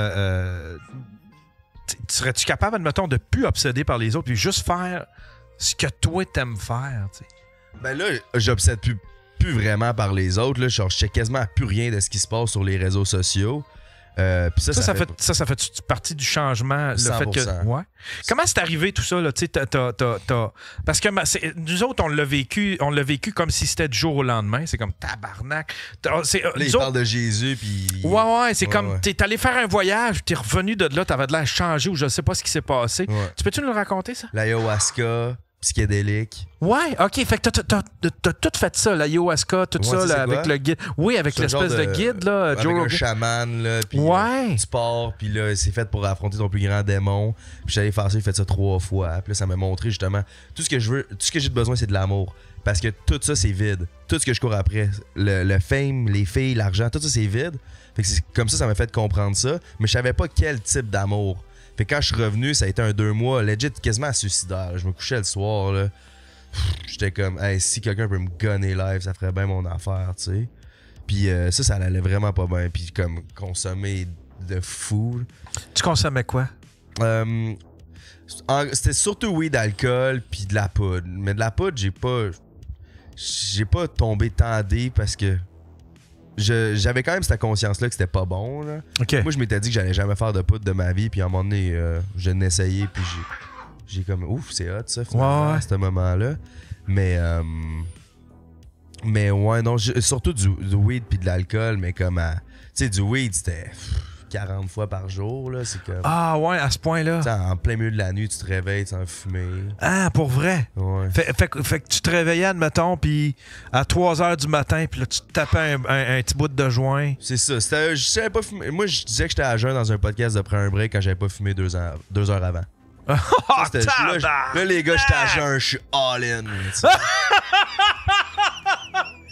serais-tu capable, admettons, de plus obséder par les autres puis juste faire ce que toi, t'aimes faire, tu sais? Ben là, j'obsède plus vraiment par les autres. Là. Genre, je sais quasiment plus rien de ce qui se passe sur les réseaux sociaux. Puis ça fait partie du changement, le 100%. fait que... Ouais. Comment c'est arrivé tout ça, là? Tu sais, parce que nous autres, on l'a vécu comme si c'était du jour au lendemain. C'est comme tabarnak. Là, il parle de Jésus, puis... Ouais, c'est comme... T'es allé faire un voyage, t'es revenu de là, t'avais de l'air changé ou je sais pas ce qui s'est passé. Ouais. Tu peux-tu nous le raconter, ça? L'ayahuasca, psychédélique. Ouais, OK. Fait que t'as tout fait ça, l'ayahuasca, tout ça, là, avec le guide. Oui, avec l'espèce de guide, là, avec Joe un chaman, là, puis tu pars, puis là, c'est fait pour affronter ton plus grand démon. Puis j'allais faire ça, j'ai fait ça 3 fois. Puis là, ça m'a montré, justement, tout ce que j'ai de besoin, c'est de l'amour. Parce que tout ça, c'est vide. Tout ce que je cours après, le fame, les filles, l'argent, tout ça, c'est vide. Fait que c'est comme ça m'a fait comprendre ça. Mais je savais pas quel type d'amour. Fait que quand je suis revenu, ça a été un 2 mois, legit, quasiment suicidaire. Je me couchais le soir, là. J'étais comme, hey, si quelqu'un peut me gunner live, ça ferait bien mon affaire, tu sais. Puis ça allait vraiment pas bien. Puis comme consommer de fou. Tu consommais quoi? C'était surtout weed, alcool, puis de la poudre. Mais de la poudre, j'ai pas tombé tant deep parce que j'avais quand même cette conscience-là que c'était pas bon, là. Okay. Moi, je m'étais dit que j'allais jamais faire de poudre de ma vie, puis à un moment donné, je l'ai essayé, puis j'ai comme, ouf, c'est hot, ça, finalement, à ce moment-là. Mais ouais, non, surtout du weed puis de l'alcool, mais comme, tu sais, du weed, c'était 40 fois par jour, là, c'est comme... Ah ouais, à ce point-là. T'sais, en plein milieu de la nuit, tu te réveilles, tu en fumer. Ah, pour vrai? Ouais. Fait que tu te réveillais, admettons, puis à 3 h du matin, puis là, tu te tapais un petit bout de joint. C'est ça. Je savais pas fumer. Moi, je disais que j'étais à jeun dans un podcast de Prends un break quand j'avais pas fumé 2 heures avant. Là, les gars, j'étais à jeun, je suis all-in.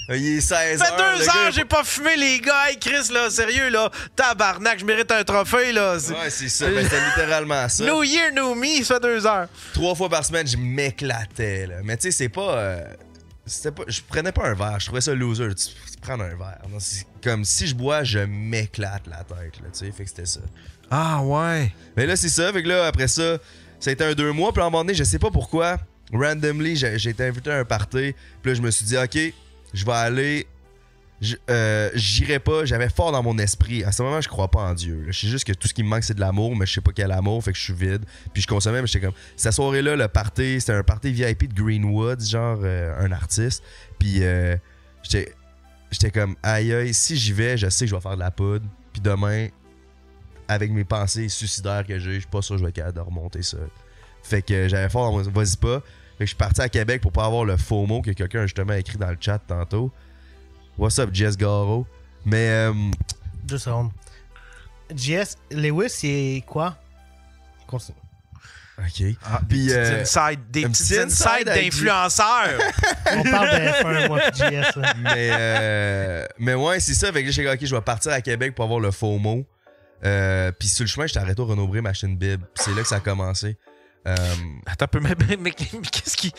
Il est 16h. Ça fait 2 heures, j'ai pas fumé, les gars. Hey, Chris, là, sérieux, là. Tabarnak, je mérite un trophée, là. Ouais, c'est ça. Ben, c'était littéralement ça. New Year, New Me, ça fait 2 heures. 3 fois par semaine, je m'éclatais, là. Mais tu sais, c'est pas... Je prenais pas un verre, je trouvais ça loser. Tu prends un verre. Non, c'est comme si je bois, je m'éclate la tête, là, tu sais. Fait que c'était ça. Ah, ouais. Mais là, c'est ça. Fait que là, après ça a été un 2 mois. Puis à un moment donné, je sais pas pourquoi, randomly, j'ai été invité à un party. Puis là, je me suis dit, OK, je vais aller. J'irai pas. J'avais fort dans mon esprit. À ce moment, je crois pas en Dieu. Là. Je sais juste que tout ce qui me manque, c'est de l'amour, mais je sais pas quel amour. Fait que je suis vide. Puis je consommais, mais j'étais comme. Cette soirée-là, le party, c'était un party VIP de Greenwood, genre un artiste. Puis j'étais comme, aïe aïe, si j'y vais, je sais que je vais faire de la poudre. Puis demain, avec mes pensées suicidaires que j'ai, je suis pas sûr que je vais être capable de remonter ça. Fait que j'avais fort dans mon. Vas-y pas. Fait que je suis parti à Québec pour pas avoir le faux mot que quelqu'un a justement écrit dans le chat tantôt. What's up, Jess Garo? Mais. 2 secondes. Jess, Lewis, c'est quoi? Continue. Ok. Ah, Puis, des un petits petit insights inside avec d'influenceurs. On parle de F1, moi, pis JS. Là. mais ouais, c'est ça. Fait que là, j'ai dit, ok, je vais partir à Québec pour avoir le faux mot. Puis sur le chemin, j'étais arrêté au Renaud-Bré m'acheter une Bible. Puis c'est là que ça a commencé. Attends un peu, mais qu'est-ce qui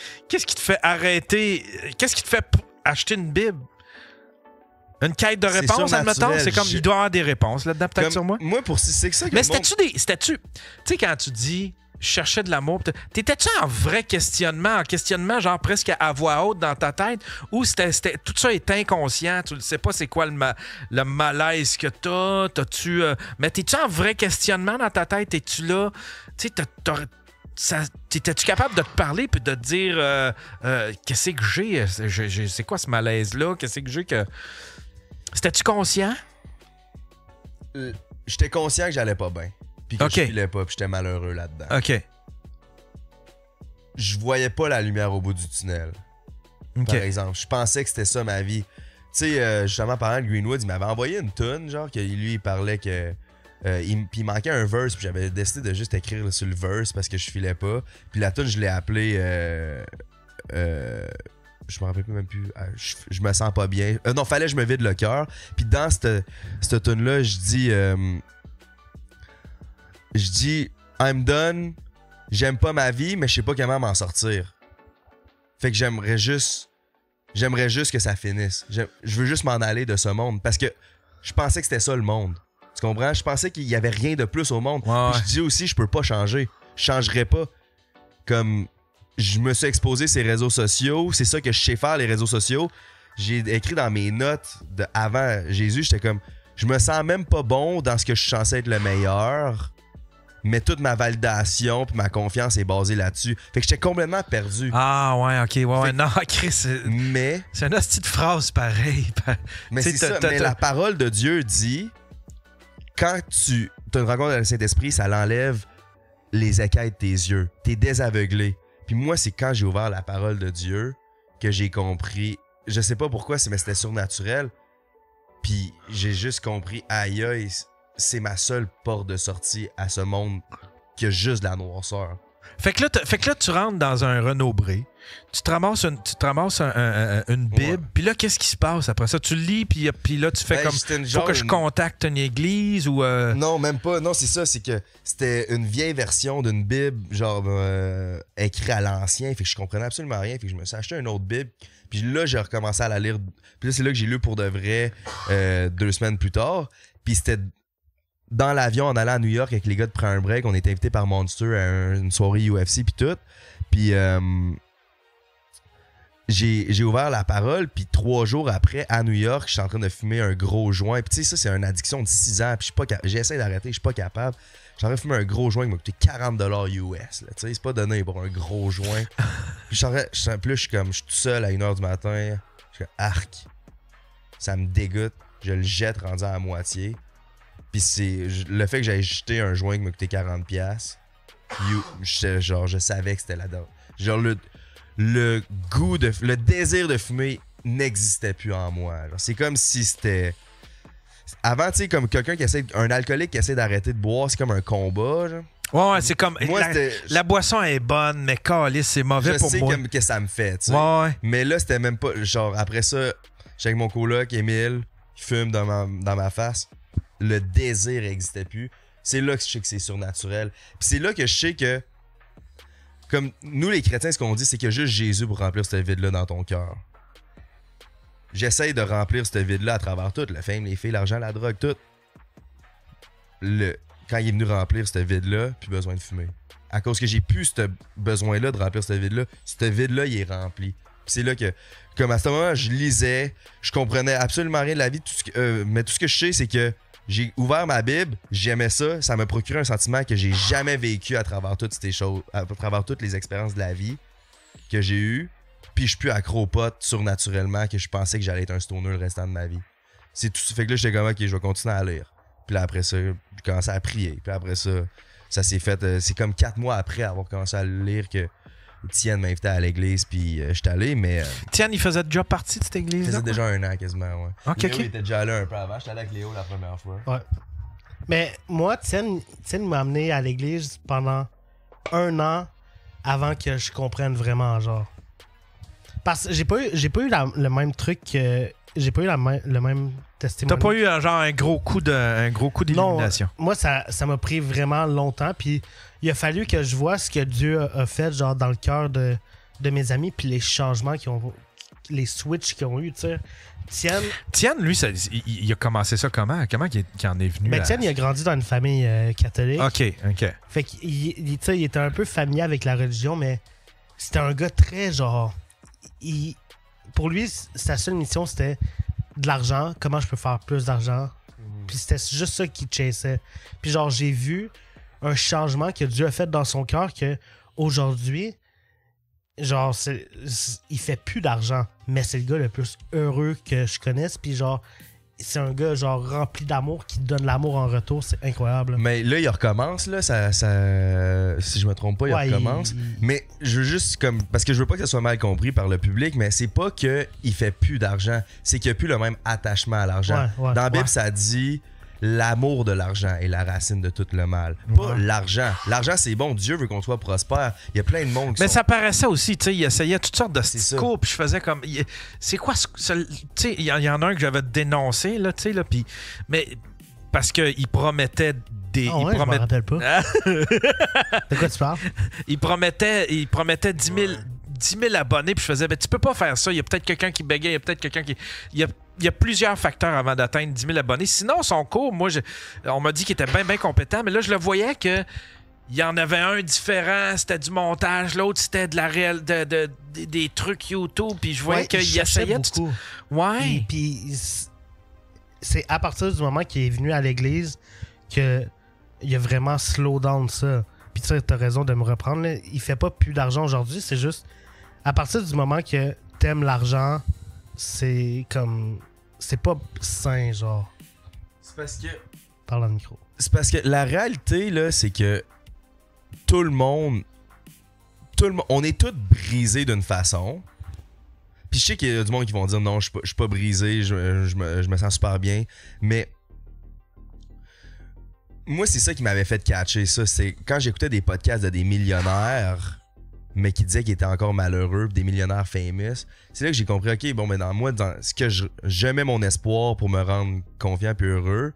te fait arrêter? Qu'est-ce qui te fait acheter une Bible? Une quête de C'est réponses, admettons? surnaturel. C'est comme, il doit y avoir des réponses là-dedans, peut-être Comme, sur moi? Moi, c'est ça que Mais le monde- c'était-tu... Tu sais, quand tu dis « je cherchais de l'amour », t'étais-tu en vrai questionnement genre presque à voix haute dans ta tête, ou c'était tout ça est inconscient, tu ne sais pas c'est quoi le malaise que t'as-tu... mais t'es-tu en vrai questionnement dans ta tête? Es-tu là? Tu sais, t'étais-tu capable de te parler puis de te dire qu'est-ce que j'ai? C'est quoi ce malaise-là? Qu'est-ce que j'ai que... C'était-tu conscient? J'étais conscient que j'allais pas bien. Puis que Ok. je filais pas, puis j'étais malheureux là-dedans. OK. Je voyais pas la lumière au bout du tunnel. OK. Par exemple. Je pensais que c'était ça ma vie. Tu sais, justement, parlant de Greenwood, il m'avait envoyé une toune, genre, que lui, il parlait que. Puis il manquait un verse, puis j'avais décidé de juste écrire sur le verse parce que je filais pas. Puis la toune, je l'ai appelée. Je me rappelle même plus. Je me sens pas bien. Non, fallait que je me vide le cœur. Puis dans cette tune-là, je dis I'm done. J'aime pas ma vie, mais je sais pas comment m'en sortir. Fait que j'aimerais juste que ça finisse. Je veux juste m'en aller de ce monde. Parce que je pensais que c'était ça le monde. Tu comprends? Je pensais qu'il y avait rien de plus au monde. Ouais. Puis je dis aussi, je peux pas changer. Je changerais pas. Comme je me suis exposé ces réseaux sociaux. C'est ça que je sais faire, les réseaux sociaux. J'ai écrit dans mes notes avant Jésus, j'étais comme, je me sens même pas bon dans ce que je suis censé être le meilleur. Mais toute ma validation puis ma confiance est basée là-dessus. Fait que j'étais complètement perdu. Ah, ouais, OK. Ouais. Non, Chris, c'est une hostie de phrase pareille. Mais T'sais, c'est ça. t'as- Mais t'as- la parole de Dieu dit, quand tu as une rencontre avec le Saint-Esprit, ça l'enlève les écailles de tes yeux. T'es désaveuglé. Puis moi, c'est quand j'ai ouvert la parole de Dieu que j'ai compris. Je sais pas pourquoi, mais c'était surnaturel. Puis j'ai juste compris, aïe aïe, c'est ma seule porte de sortie à ce monde qui a juste de la noirceur. Fait que là, tu rentres dans un Renaud-Bré. Tu te ramasses une Bible. Ouais. Puis là, qu'est-ce qui se passe après ça? Tu le lis, puis là, tu fais Ben, comme... c'était une Faut genre que je une- contacte une église ou... Non, même pas. Non, c'est ça. C'est que c'était une vieille version d'une Bible, genre écrite à l'ancien. Fait que je comprenais absolument rien. Fait que je me suis acheté une autre Bible. Puis là, j'ai recommencé à la lire. Puis là, c'est là que j'ai lu pour de vrai 2 semaines plus tard. Puis c'était dans l'avion en allant à New York avec les gars de Prends un break. On était invités par Monster à une soirée UFC puis tout. Puis j'ai ouvert la parole, puis 3 jours après, à New York, je suis en train de fumer un gros joint. Puis tu sais, ça, c'est une addiction de 6 ans. Puis j'essaie d'arrêter, je suis pas capable. Je suis en train de fumer un gros joint qui m'a coûté $40 US. Là, tu sais, c'est pas donné pour un gros joint. Puis je suis tout seul à 1h du matin. Je suis comme, arc. Ça me dégoûte. Je le jette rendu à la moitié. Puis c'est le fait que j'aille jeter un joint qui m'a coûté 40$. Je savais que c'était là-dedans. Genre le goût le désir de fumer n'existait plus en moi. Genre, c'est comme si c'était avant, tu sais, comme quelqu'un un alcoolique qui essaie d'arrêter de boire, c'est comme un combat. Genre. Ouais, c'est comme... Moi, la boisson est bonne, mais calice, c'est mauvais je pour sais moi. que ça me fait, tu sais. Ouais. Mais là, c'était même pas. Genre, après ça, j'étais avec mon coloc, Émile, qui fume dans ma face. Le désir n'existait plus. C'est là que je sais que c'est surnaturel. Puis c'est là que je sais que, comme nous les chrétiens, ce qu'on dit, c'est qu'il y a juste Jésus pour remplir ce vide-là dans ton cœur. j'essaye de remplir ce vide-là à travers tout. Le fame, les filles, l'argent, la drogue, tout. Quand il est venu remplir ce vide-là, plus besoin de fumer. À cause que j'ai plus ce besoin-là de remplir ce vide-là, il est rempli. Puis c'est là que, comme à ce moment, je lisais, je comprenais absolument rien de la vie, mais tout ce que je sais, c'est que j'ai ouvert ma Bible, j'aimais ça, ça m'a procuré un sentiment que j'ai jamais vécu à travers toutes ces choses, à travers toutes les expériences de la vie que j'ai eues. Puis je suis plus accro aux potes surnaturellement que je pensais que j'allais être un stoner le restant de ma vie. C'est tout. Fait que là, j'étais comme, ok, je vais continuer à lire. Puis là, après ça, j'ai commencé à prier. Puis après ça, ça s'est fait. C'est comme 4 mois après avoir commencé à lire que Tienne m'a invité à l'église. Puis j'étais allé, mais. Tienne, il faisait déjà partie de cette Il église-là? faisait déjà 1 an quasiment, ouais. Okay, Léo il était déjà allé un peu avant. J'étais allé avec Léo la première fois. Ouais. Mais moi, Tienne m'a amené à l'église pendant 1 an avant que je comprenne vraiment, genre. Parce que j'ai pas eu le même truc que. J'ai pas eu le même testimonial. T'as pas eu genre un gros coup d'illumination? Non, moi, ça m'a pris vraiment longtemps. Puis il a fallu que je vois ce que Dieu a fait, genre, dans le cœur de mes amis, puis les changements les switches qu'ils ont eu, tu sais. Tienne, lui, il a commencé ça comment? Comment il en est venu? Ben, Tienne, il a grandi dans une famille catholique. OK. Fait qu'il il était un peu familier avec la religion, mais c'était un gars très, genre... Pour lui, sa seule mission, c'était de l'argent. Comment je peux faire plus d'argent? Puis c'était juste ça qu'il chassait. Puis genre, j'ai vu un changement que Dieu a fait dans son cœur que aujourd'hui, genre, il fait plus d'argent. Mais c'est le gars le plus heureux que je connaisse. Puis genre, c'est un gars genre rempli d'amour qui donne l'amour en retour. C'est incroyable. Mais là, il recommence, là. Si je me trompe pas, il recommence. Mais je veux juste comme. Parce que je veux pas que ça soit mal compris par le public, mais c'est pas qu'il fait plus d'argent, c'est qu'il n'y a plus le même attachement à l'argent. Dans la Bible, ça dit l'amour de l'argent est la racine de tout le mal. Pas l'argent. L'argent, c'est bon. Dieu veut qu'on soit prospère. Il y a plein de monde qui Mais ça paraissait aussi, tu sais, il essayait toutes sortes de discours, puis je faisais comme... C'est quoi... Tu sais, il y en a un que j'avais dénoncé, là, tu sais, là, puis... Mais parce qu'il promettait des... Ah ouais, je m'en rappelle pas. De quoi tu parles? Il promettait 10 000 abonnés, puis je faisais, ben, tu peux pas faire ça. Il y a peut-être quelqu'un qui bégaye, il y a peut-être quelqu'un qui... Il y a plusieurs facteurs avant d'atteindre 10 000 abonnés. Sinon, son cours, moi, on m'a dit qu'il était bien compétent, mais là, je le voyais que il y en avait un différent, c'était du montage, l'autre, c'était de la des trucs YouTube, puis je voyais qu'il essayait... beaucoup. Ouais. Puis c'est à partir du moment qu'il est venu à l'église qu'il a vraiment slow down ça. Puis tu sais, t'as raison de me reprendre, là. Il fait pas plus d'argent aujourd'hui, c'est juste à partir du moment que t'aimes l'argent, c'est comme... C'est pas sain, genre. C'est parce que... Parle dans le micro. C'est parce que la réalité, là, c'est que tout le monde... On est tous brisés d'une façon. Puis je sais qu'il y a du monde qui vont dire non, je suis pas brisé, je me sens super bien. Mais moi, c'est ça qui m'avait fait catcher ça. C'est quand j'écoutais des podcasts de des millionnaires, mais qui disaient qu'ils étaient encore malheureux, des millionnaires famous. C'est là que j'ai compris, ok, bon, mais dans ce que je mets mon espoir pour me rendre confiant et heureux,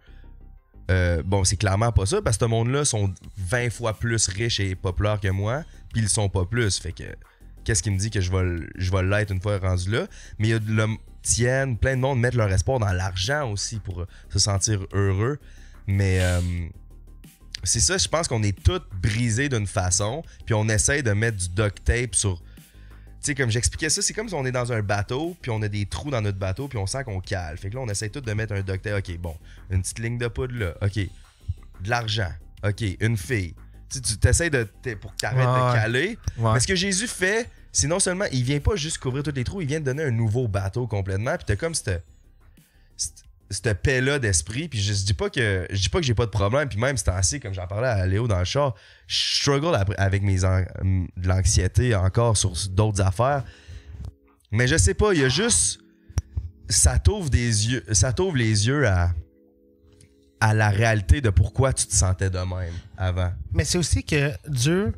bon, c'est clairement pas ça, parce que ce monde-là sont 20 fois plus riches et populaires que moi, puis ils sont pas plus. Fait que, qu'est-ce qui me dit que je vais l'être une fois rendu là? Mais il y a plein de monde mettent leur espoir dans l'argent aussi pour se sentir heureux. Mais c'est ça, je pense qu'on est tous brisés d'une façon, puis on essaye de mettre du duct tape sur... Tu sais, comme j'expliquais ça, c'est comme si on est dans un bateau, puis on a des trous dans notre bateau, puis on sent qu'on cale. Fait que là, on essaye tous de mettre un duct tape. OK, bon, une petite ligne de poudre là. OK, de l'argent. OK, une fille. Tu t'essayes pour que t'arrêtes de caler. Ouais. Mais ce que Jésus fait, c'est non seulement, il vient pas juste couvrir tous les trous, il vient te donner un nouveau bateau complètement, puis t'as comme cette paix-là d'esprit, puis je dis pas que j'ai pas de problème, puis même c'est assez, comme j'en parlais à Léo dans le char, je struggle avec de l'anxiété encore sur d'autres affaires, mais je sais pas, il y a juste, ça t'ouvre les yeux à la réalité de pourquoi tu te sentais de même avant. Mais c'est aussi que Dieu,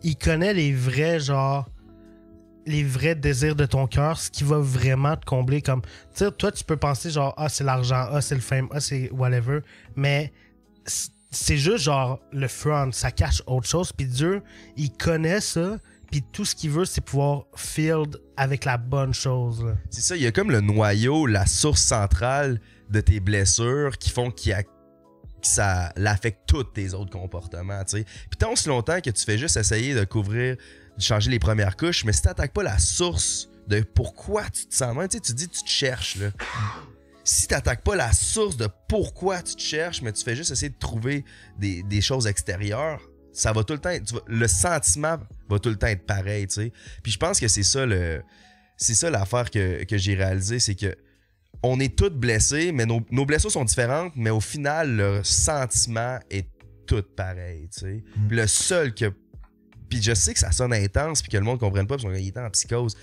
il connaît les vrais désirs de ton cœur, ce qui va vraiment te combler. Comme, tu sais, toi, tu peux penser genre, ah, c'est l'argent, ah, c'est le fame, ah, c'est whatever. Mais c'est juste genre le front, ça cache autre chose. Puis Dieu, il connaît ça, Puis tout ce qu'il veut, c'est pouvoir field avec la bonne chose. Là. C'est ça, il y a comme le noyau, la source centrale de tes blessures qui font que ça l'affecte tous tes autres comportements, tu sais. Puis tant aussi longtemps que tu fais juste essayer de couvrir, de changer les premières couches, mais si t'attaques pas la source de pourquoi tu te sens mal, tu sais, tu dis tu te cherches, là. Si t'attaques pas la source de pourquoi tu te cherches, mais tu fais juste essayer de trouver des choses extérieures, ça va tout le temps le sentiment va tout le temps être pareil, tu sais. Puis je pense que c'est ça l'affaire que j'ai réalisé, c'est que on est tous blessés, mais nos blessures sont différentes, mais au final, le sentiment est tout pareil, tu sais. Puis le seul que... Puis je sais que ça sonne intense, puis que le monde ne comprenne pas, parce qu'on est en psychose.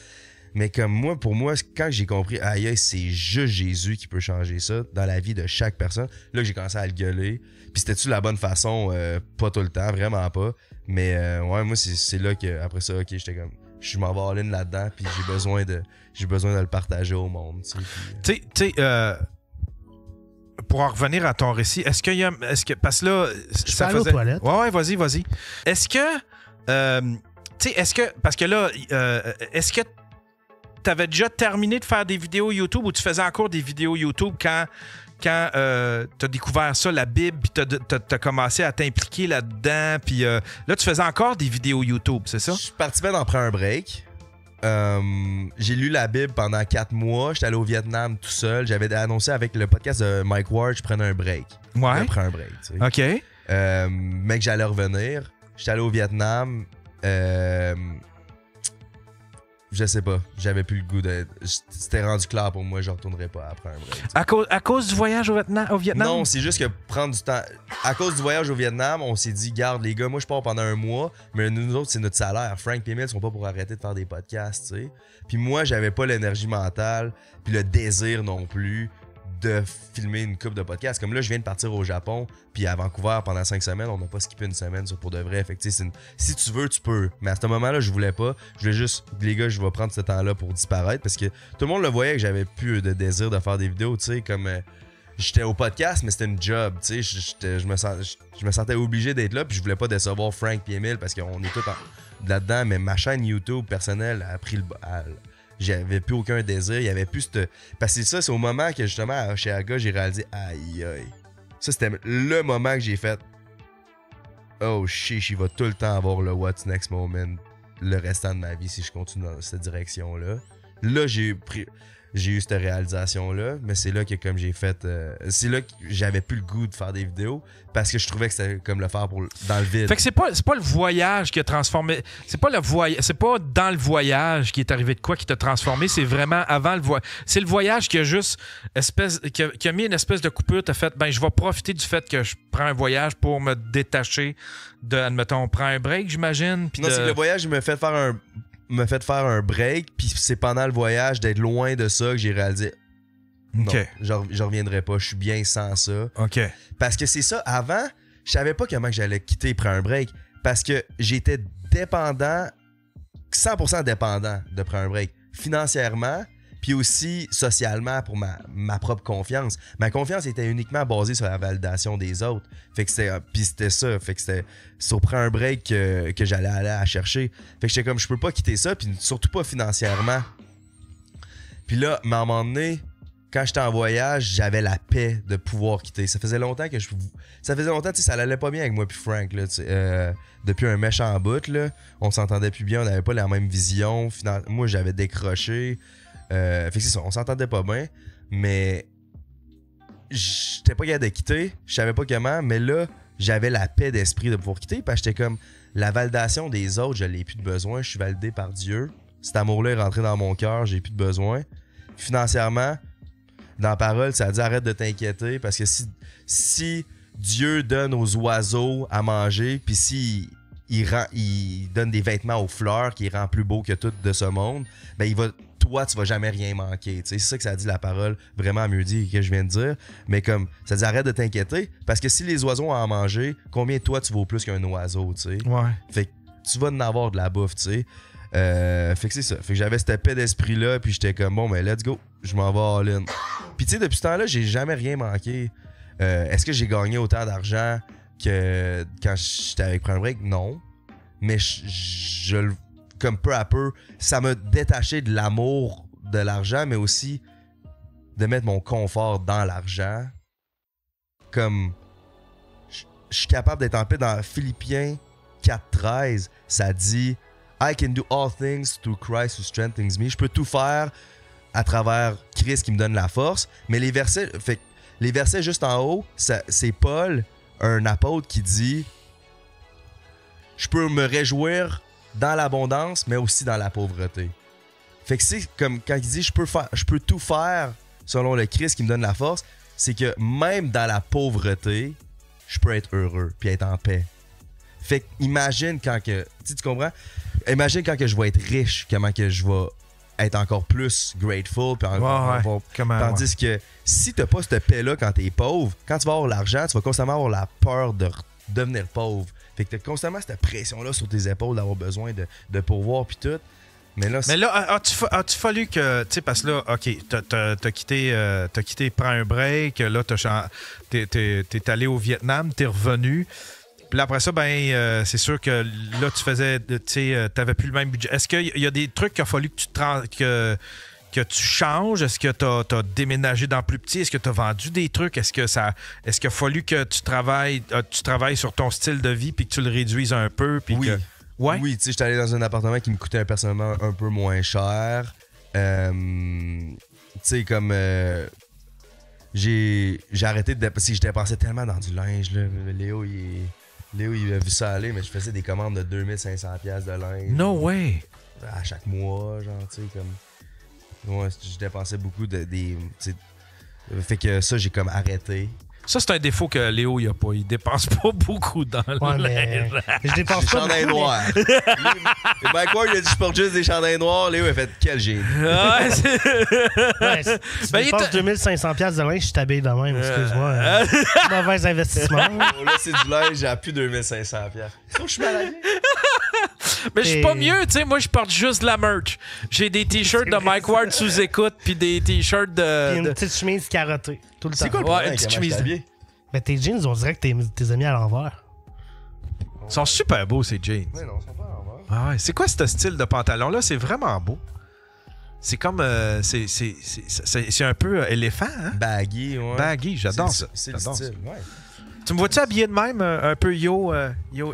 Mais comme moi, pour moi, quand j'ai compris, aïe, c'est juste Jésus qui peut changer ça dans la vie de chaque personne, là que j'ai commencé à le gueuler. Puis c'était-tu la bonne façon? Pas tout le temps, vraiment pas. Mais ouais, moi, c'est là que après ça, ok, j'étais comme... Je m'en vais all-in là-dedans, puis j'ai besoin de le partager au monde. Tu sais, pour en revenir à ton récit, est-ce que parce que là, ça faisait... aux toilettes. Ouais, vas-y. Est-ce que, tu sais, parce que là, est-ce que t'avais déjà terminé de faire des vidéos YouTube ou tu faisais encore des vidéos YouTube quand t'as découvert ça, la Bible, puis t'as commencé à t'impliquer là-dedans, puis là, tu faisais encore des vidéos YouTube, c'est ça? Je suis parti d'en prendre un break. J'ai lu la Bible pendant 4 mois. J'étais allé au Vietnam tout seul. J'avais annoncé avec le podcast de Mike Ward, je prenais un break. Ouais. Je prends un break, tu sais. OK. Mais que j'allais revenir. J'étais allé au Vietnam. Je sais pas. J'avais plus le goût de... C'était rendu clair pour moi, je retournerais pas après un break. À cause du voyage au Vietnam? Non, c'est juste que prendre du temps... À cause du voyage au Vietnam, on s'est dit, garde les gars, moi je pars pendant un mois, mais nous autres, c'est notre salaire. Frank et Emile sont pas pour arrêter de faire des podcasts, tu sais. Puis moi, j'avais pas l'énergie mentale, puis le désir non plus de filmer une couple de podcasts. Comme là, je viens de partir au Japon, puis à Vancouver pendant 5 semaines, on n'a pas skippé une semaine sur pour de vrai. Fait que, si tu veux, tu peux. Mais à ce moment-là, je voulais pas. Je voulais juste, les gars, je vais prendre ce temps-là pour disparaître parce que tout le monde le voyait que j'avais plus de désir de faire des vidéos, tu sais, comme j'étais au podcast, mais c'était une job, tu sais. Je me sentais obligé d'être là, puis je voulais pas décevoir Frank et Emile parce qu'on est tous là-dedans, mais ma chaîne YouTube personnelle a pris le bal. J'avais plus aucun désir, il y avait plus cette... Parce que c'est au moment que justement chez Aga, j'ai réalisé aïe. Ça c'était le moment que j'ai fait oh shit, il va tout le temps avoir le what's next moment le restant de ma vie si je continue dans cette direction-là. Là, j'ai eu cette réalisation-là, mais c'est là que comme j'ai fait... c'est là que j'avais plus le goût de faire des vidéos parce que je trouvais que c'était comme le faire dans le vide. Fait que c'est pas le voyage qui a transformé... C'est pas dans le voyage qui est arrivé de quoi qui t'a transformé, c'est vraiment avant le voyage. C'est le voyage qui a juste qui a mis une espèce de coupure, t'as fait, je vais profiter du fait que je prends un voyage pour me détacher de, admettons, prends un break, j'imagine. Non, c'est que le voyage me fait faire un break, puis c'est pendant le voyage d'être loin de ça que j'ai réalisé non, je reviendrai pas, je suis bien sans ça. OK. Parce que c'est ça, avant, je savais pas comment que j'allais quitter prendre un break, parce que j'étais dépendant, 100% dépendant de prendre un break, financièrement, puis aussi socialement pour ma propre confiance. Ma confiance était uniquement basée sur la validation des autres. Fait que c'était ça. Fait que c'était sur prendre un break que j'allais aller à chercher. Fait que j'étais comme, je peux pas quitter ça, puis surtout pas financièrement. Puis là, à un moment donné, quand j'étais en voyage, j'avais la paix de pouvoir quitter. Ça faisait longtemps que ça allait pas bien avec moi puis Frank, là, depuis un méchant bout, là. On s'entendait plus bien, on n'avait pas la même vision. Moi, j'avais décroché. Fait que c'est ça, on s'entendait pas bien, mais j'étais pas capable de quitter, je savais pas comment, mais là, j'avais la paix d'esprit de pouvoir quitter, parce que j'étais comme, la validation des autres, je l'ai plus de besoin, je suis validé par Dieu, cet amour-là est rentré dans mon cœur, j'ai plus de besoin. Financièrement, dans la parole, ça dit arrête de t'inquiéter, parce que si Dieu donne aux oiseaux à manger, puis si il donne des vêtements aux fleurs qui rend plus beau que tout de ce monde, ben toi, tu vas jamais rien manquer. C'est ça que ça dit la parole, vraiment mieux dit que je viens de dire. Mais comme, ça dit arrête de t'inquiéter, parce que si les oiseaux ont à manger, combien toi tu vaux plus qu'un oiseau, tu sais? Ouais. Fait que tu vas en avoir de la bouffe, tu sais. Fait que c'est ça. Fait que j'avais cette paix d'esprit-là, puis j'étais comme, bon, ben let's go, je m'en vais all-in. Puis tu sais, depuis ce temps-là, j'ai jamais rien manqué. Est-ce que j'ai gagné autant d'argent que quand j'étais avec Prime Break? Non. Mais comme peu à peu, ça m'a détaché de l'amour de l'argent, mais aussi de mettre mon confort dans l'argent. Comme, je suis capable d'être en paix. Dans Philippiens 4:13, ça dit « I can do all things through Christ who strengthens me ». Je peux tout faire à travers Christ qui me donne la force. Mais les versets juste en haut, c'est Paul, un apôtre, qui dit « Je peux me réjouir dans l'abondance, mais aussi dans la pauvreté ». Fait que c'est comme quand il dit « Je peux tout faire selon le Christ qui me donne la force », c'est que même dans la pauvreté, je peux être heureux puis être en paix. Fait que imagine quand que... Tu comprends? Imagine quand que je vais être riche, comment que je vais être encore plus grateful. Puis tandis que si t'as pas cette paix-là quand t'es pauvre, quand tu vas avoir l'argent, tu vas constamment avoir la peur de devenir pauvre. Fait que t'as constamment cette pression-là sur tes épaules d'avoir besoin de pourvoir puis tout. Mais là, as-tu fallu que... Tu sais, parce que là, OK, t'as quitté Prends un break, là, t'es allé au Vietnam, t'es revenu. Puis là, après ça, c'est sûr que là, tu faisais... Tu sais, t'avais plus le même budget. Est-ce qu'il y a des trucs qu'il a fallu que tu changes? Est-ce que t'as déménagé dans plus petit? Est-ce que t'as vendu des trucs? Est-ce qu'il a fallu que tu travailles sur ton style de vie puis que tu le réduises un peu? Puis oui. Ouais? Oui, tu sais, j'étais allé dans un appartement qui me coûtait personnellement un peu moins cher. Tu sais, comme... j'ai arrêté de... Parce que je dépensais tellement dans du linge, là. Léo, il a vu ça aller, mais je faisais des commandes de 2500$ de linge. No way! À chaque mois, genre, tu sais, comme... Ouais, je dépensais beaucoup fait que ça, j'ai comme arrêté. Ça, c'est un défaut que Léo, il a pas. Il dépense pas beaucoup dans le linge. Je dépense pas chandails beaucoup, noirs. Mike Ward, il a dit je porte juste des chandails noirs. Léo a fait quel génie. Ouais, si tu dépenses 2500$ de linge, je t'habille de même. Excuse-moi. Mauvais investissement. Oh, là, c'est du linge, j'ai plus 2500$. Je suis malade. Mais je suis pas mieux, tu sais. Moi, je porte juste de la merch. J'ai des t-shirts de Mike Ward sous écoute, puis des t-shirts de. Puis une petite chemise carottée. Tout le temps. C'est quoi le problème une petite chemise. Mais tes jeans, on dirait que t'es mis à l'envers. Ils sont super beaux, ces jeans. Oui, non, ils sont pas à l'envers. Ah ouais. C'est quoi ce style de pantalon-là? C'est vraiment beau. C'est comme. C'est un peu éléphant, hein? Baggy, ouais. Baggy, j'adore ça. C'est le style, ouais. Tu me vois-tu habillé de même, un peu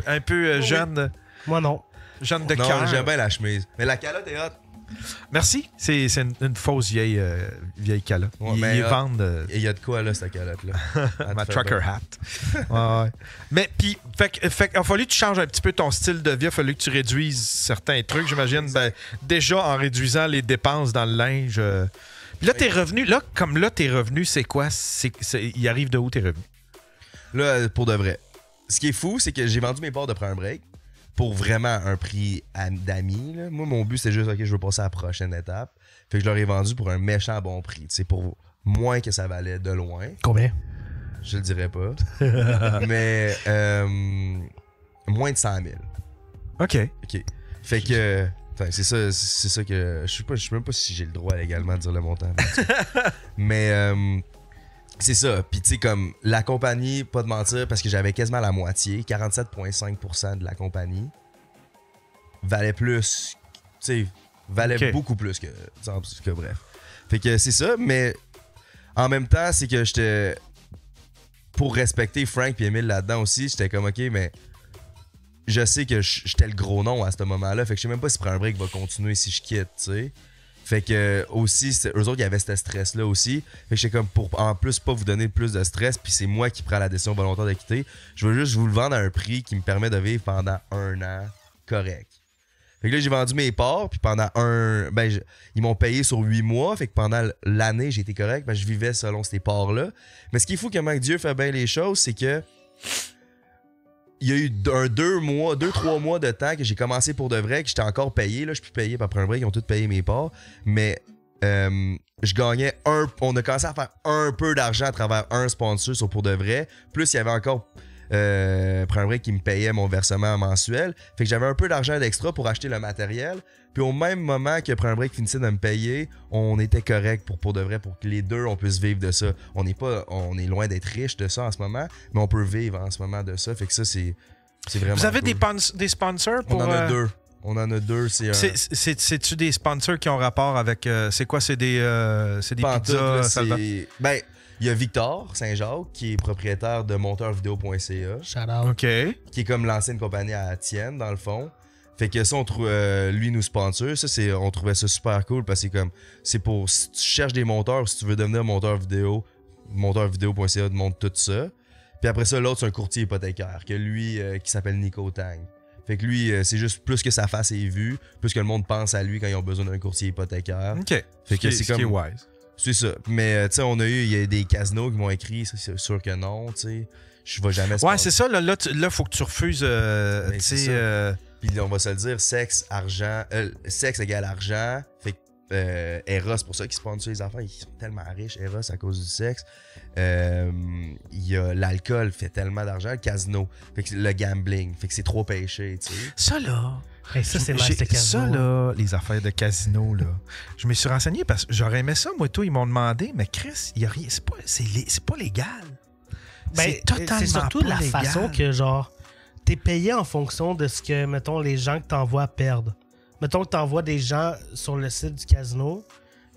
un peu jeune? Moi, non. Jeune de cœur. Non, j'aime bien la chemise. Mais la calotte est hot. Merci. C'est une fausse vieille calotte. Ouais, Ils vendent. Il y a de quoi, là, cette calotte-là? Ma trucker hat. Ouais. Mais, puis, il a fallu que tu changes un petit peu ton style de vie. Il a fallu que tu réduises certains trucs, j'imagine. Déjà, en réduisant les dépenses dans le linge. Puis là, tes revenus, tes revenus, c'est quoi? Il arrive de où tes revenus? Là, pour de vrai. Ce qui est fou, c'est que j'ai vendu mes parts de Prends un break pour vraiment un prix d'amis. Moi, mon but, c'est juste, OK, je veux passer à la prochaine étape. Fait que je leur ai vendu pour un méchant bon prix. C'est pour moins que ça valait de loin. Combien? Je le dirais pas. Mais moins de 100 000. OK. Fait que... C'est ça que... Je sais même pas si j'ai le droit légalement de dire le montant. Mais... c'est ça. Puis tu sais, comme la compagnie, pas de mentir, parce que j'avais quasiment la moitié, 47,5% de la compagnie, valait plus, tu sais, valait beaucoup plus que bref. Fait que c'est ça, mais en même temps, c'est que j'étais, pour respecter Frank et Emile là-dedans aussi, j'étais comme, OK, mais je sais que j'étais le gros nom à ce moment-là, fait que je sais même pas si Prends un break va continuer si je quitte, tu sais. Fait que aussi, eux autres, il y avait ce stress-là aussi. Fait que j'étais comme pour en plus pas vous donner plus de stress, puis c'est moi qui prends la décision volontaire de quitter. Je veux juste vous le vendre à un prix qui me permet de vivre pendant 1 an correct. Fait que là, j'ai vendu mes parts, puis pendant ils m'ont payé sur 8 mois. Fait que pendant l'année, j'ai été correct, je vivais selon ces parts-là. Mais ce qui est fou, comment Dieu fait bien les choses, c'est que il y a eu 2-3 mois de temps que j'ai commencé pour de vrai, que j'étais encore payé. Là, je suis payé par un break, ils ont tous payé mes parts. Mais je gagnais on a commencé à faire un peu d'argent à travers un sponsor sur pour de vrai. Plus il y avait encore Prends un break qui me payait mon versement mensuel. Fait que j'avais un peu d'argent d'extra pour acheter le matériel. Puis au même moment que Prends un break finissait de me payer, on était correct pour de vrai, pour que les deux on puisse vivre de ça. On est loin d'être riche de ça en ce moment, mais on peut vivre en ce moment de ça. Fait que ça, c'est vraiment. Vous avez cool. des sponsors pour. On en a 2. On en a 2. C'est-tu des sponsors qui ont rapport avec... c'est quoi? C'est des pizzas? Ben, il y a Victor Saint-Jacques, qui est propriétaire de monteurvideo.ca. Shout out. OK. Qui est comme l'ancienne compagnie à Tienne, dans le fond. Fait que ça, lui nous sponsor. Ça, on trouvait ça super cool parce que c'est pour... Si tu cherches des monteurs, si tu veux devenir monteur vidéo, monteurvideo.ca te montre tout ça. Puis après ça, l'autre, c'est un courtier hypothécaire, que lui, qui s'appelle Nico Tang. Fait que lui, c'est juste plus que sa face est vue, plus que le monde pense à lui quand ils ont besoin d'un courtier hypothécaire. OK. Fait que c'est comme... wise. C'est ça. Mais tu sais, il y a des casinos qui m'ont écrit, c'est sûr que non, tu sais. Je vais jamais se Ouais, passer. c'est ça. Là, faut que tu refuses. Tu sais. Puis on va se le dire, sexe égale argent. Fait que Eros, c'est pour ça qu'ils sponsorisent les enfants. Ils sont tellement riches, Eros, à cause du sexe. Il y a l'alcool, fait tellement d'argent. Le casino, fait que le gambling, fait que c'est trop péché, tu sais. Ça, là. Hey, ça, c'est nice, le casino. Ça, là, les affaires de casino, là. Je me suis renseigné parce que j'aurais aimé ça, moi, tout. Ils m'ont demandé, mais Chris, il y a rien. C'est pas légal. C'est totalement c'est surtout pas la légal. façon que, genre, t'es payé en fonction de ce que, mettons, les gens que t'envoies perdent. Mettons que t'envoies des gens sur le site du casino,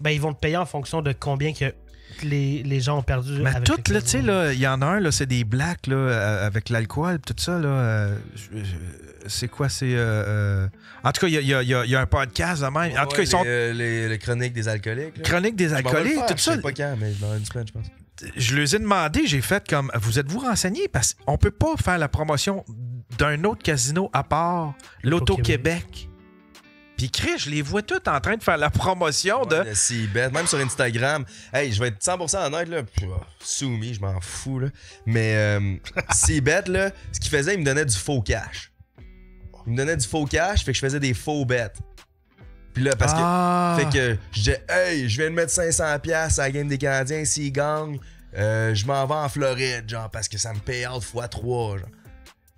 ben, ils vont te payer en fonction de combien que les gens ont perdu. Mais avec tout, le là, tu sais, casino. là, il y en a un, là, c'est des blacks, là, avec l'alcool, tout ça, là. C'est quoi, c'est... En tout cas, il y a un podcast de même. En tout cas, ils sont... Les chroniques des alcooliques. Là. Chroniques des alcooliques, tout ça. Je sais pas quand, mais dans une semaine, je pense. Je leur ai demandé, j'ai fait comme, vous êtes-vous renseignés? Parce qu'on peut pas faire la promotion d'un autre casino à part l'Auto-Québec. Puis Chris, je les vois tous en train de faire la promotion de... Le C-Bet, même sur Instagram. Hey, je vais être 100% honnête, là. Soumis, je m'en fous, là. Mais C-Bet, là, ce qu'il faisait, il me donnait du faux cash. Il me donnait du faux cash, fait que je faisais des faux bets. Puis là, parce que... Fait que je disais, hey, je viens de mettre 500$ à la game des Canadiens, s'ils gagnent, je m'en vais en Floride, genre, parce que ça me paye out x3, genre.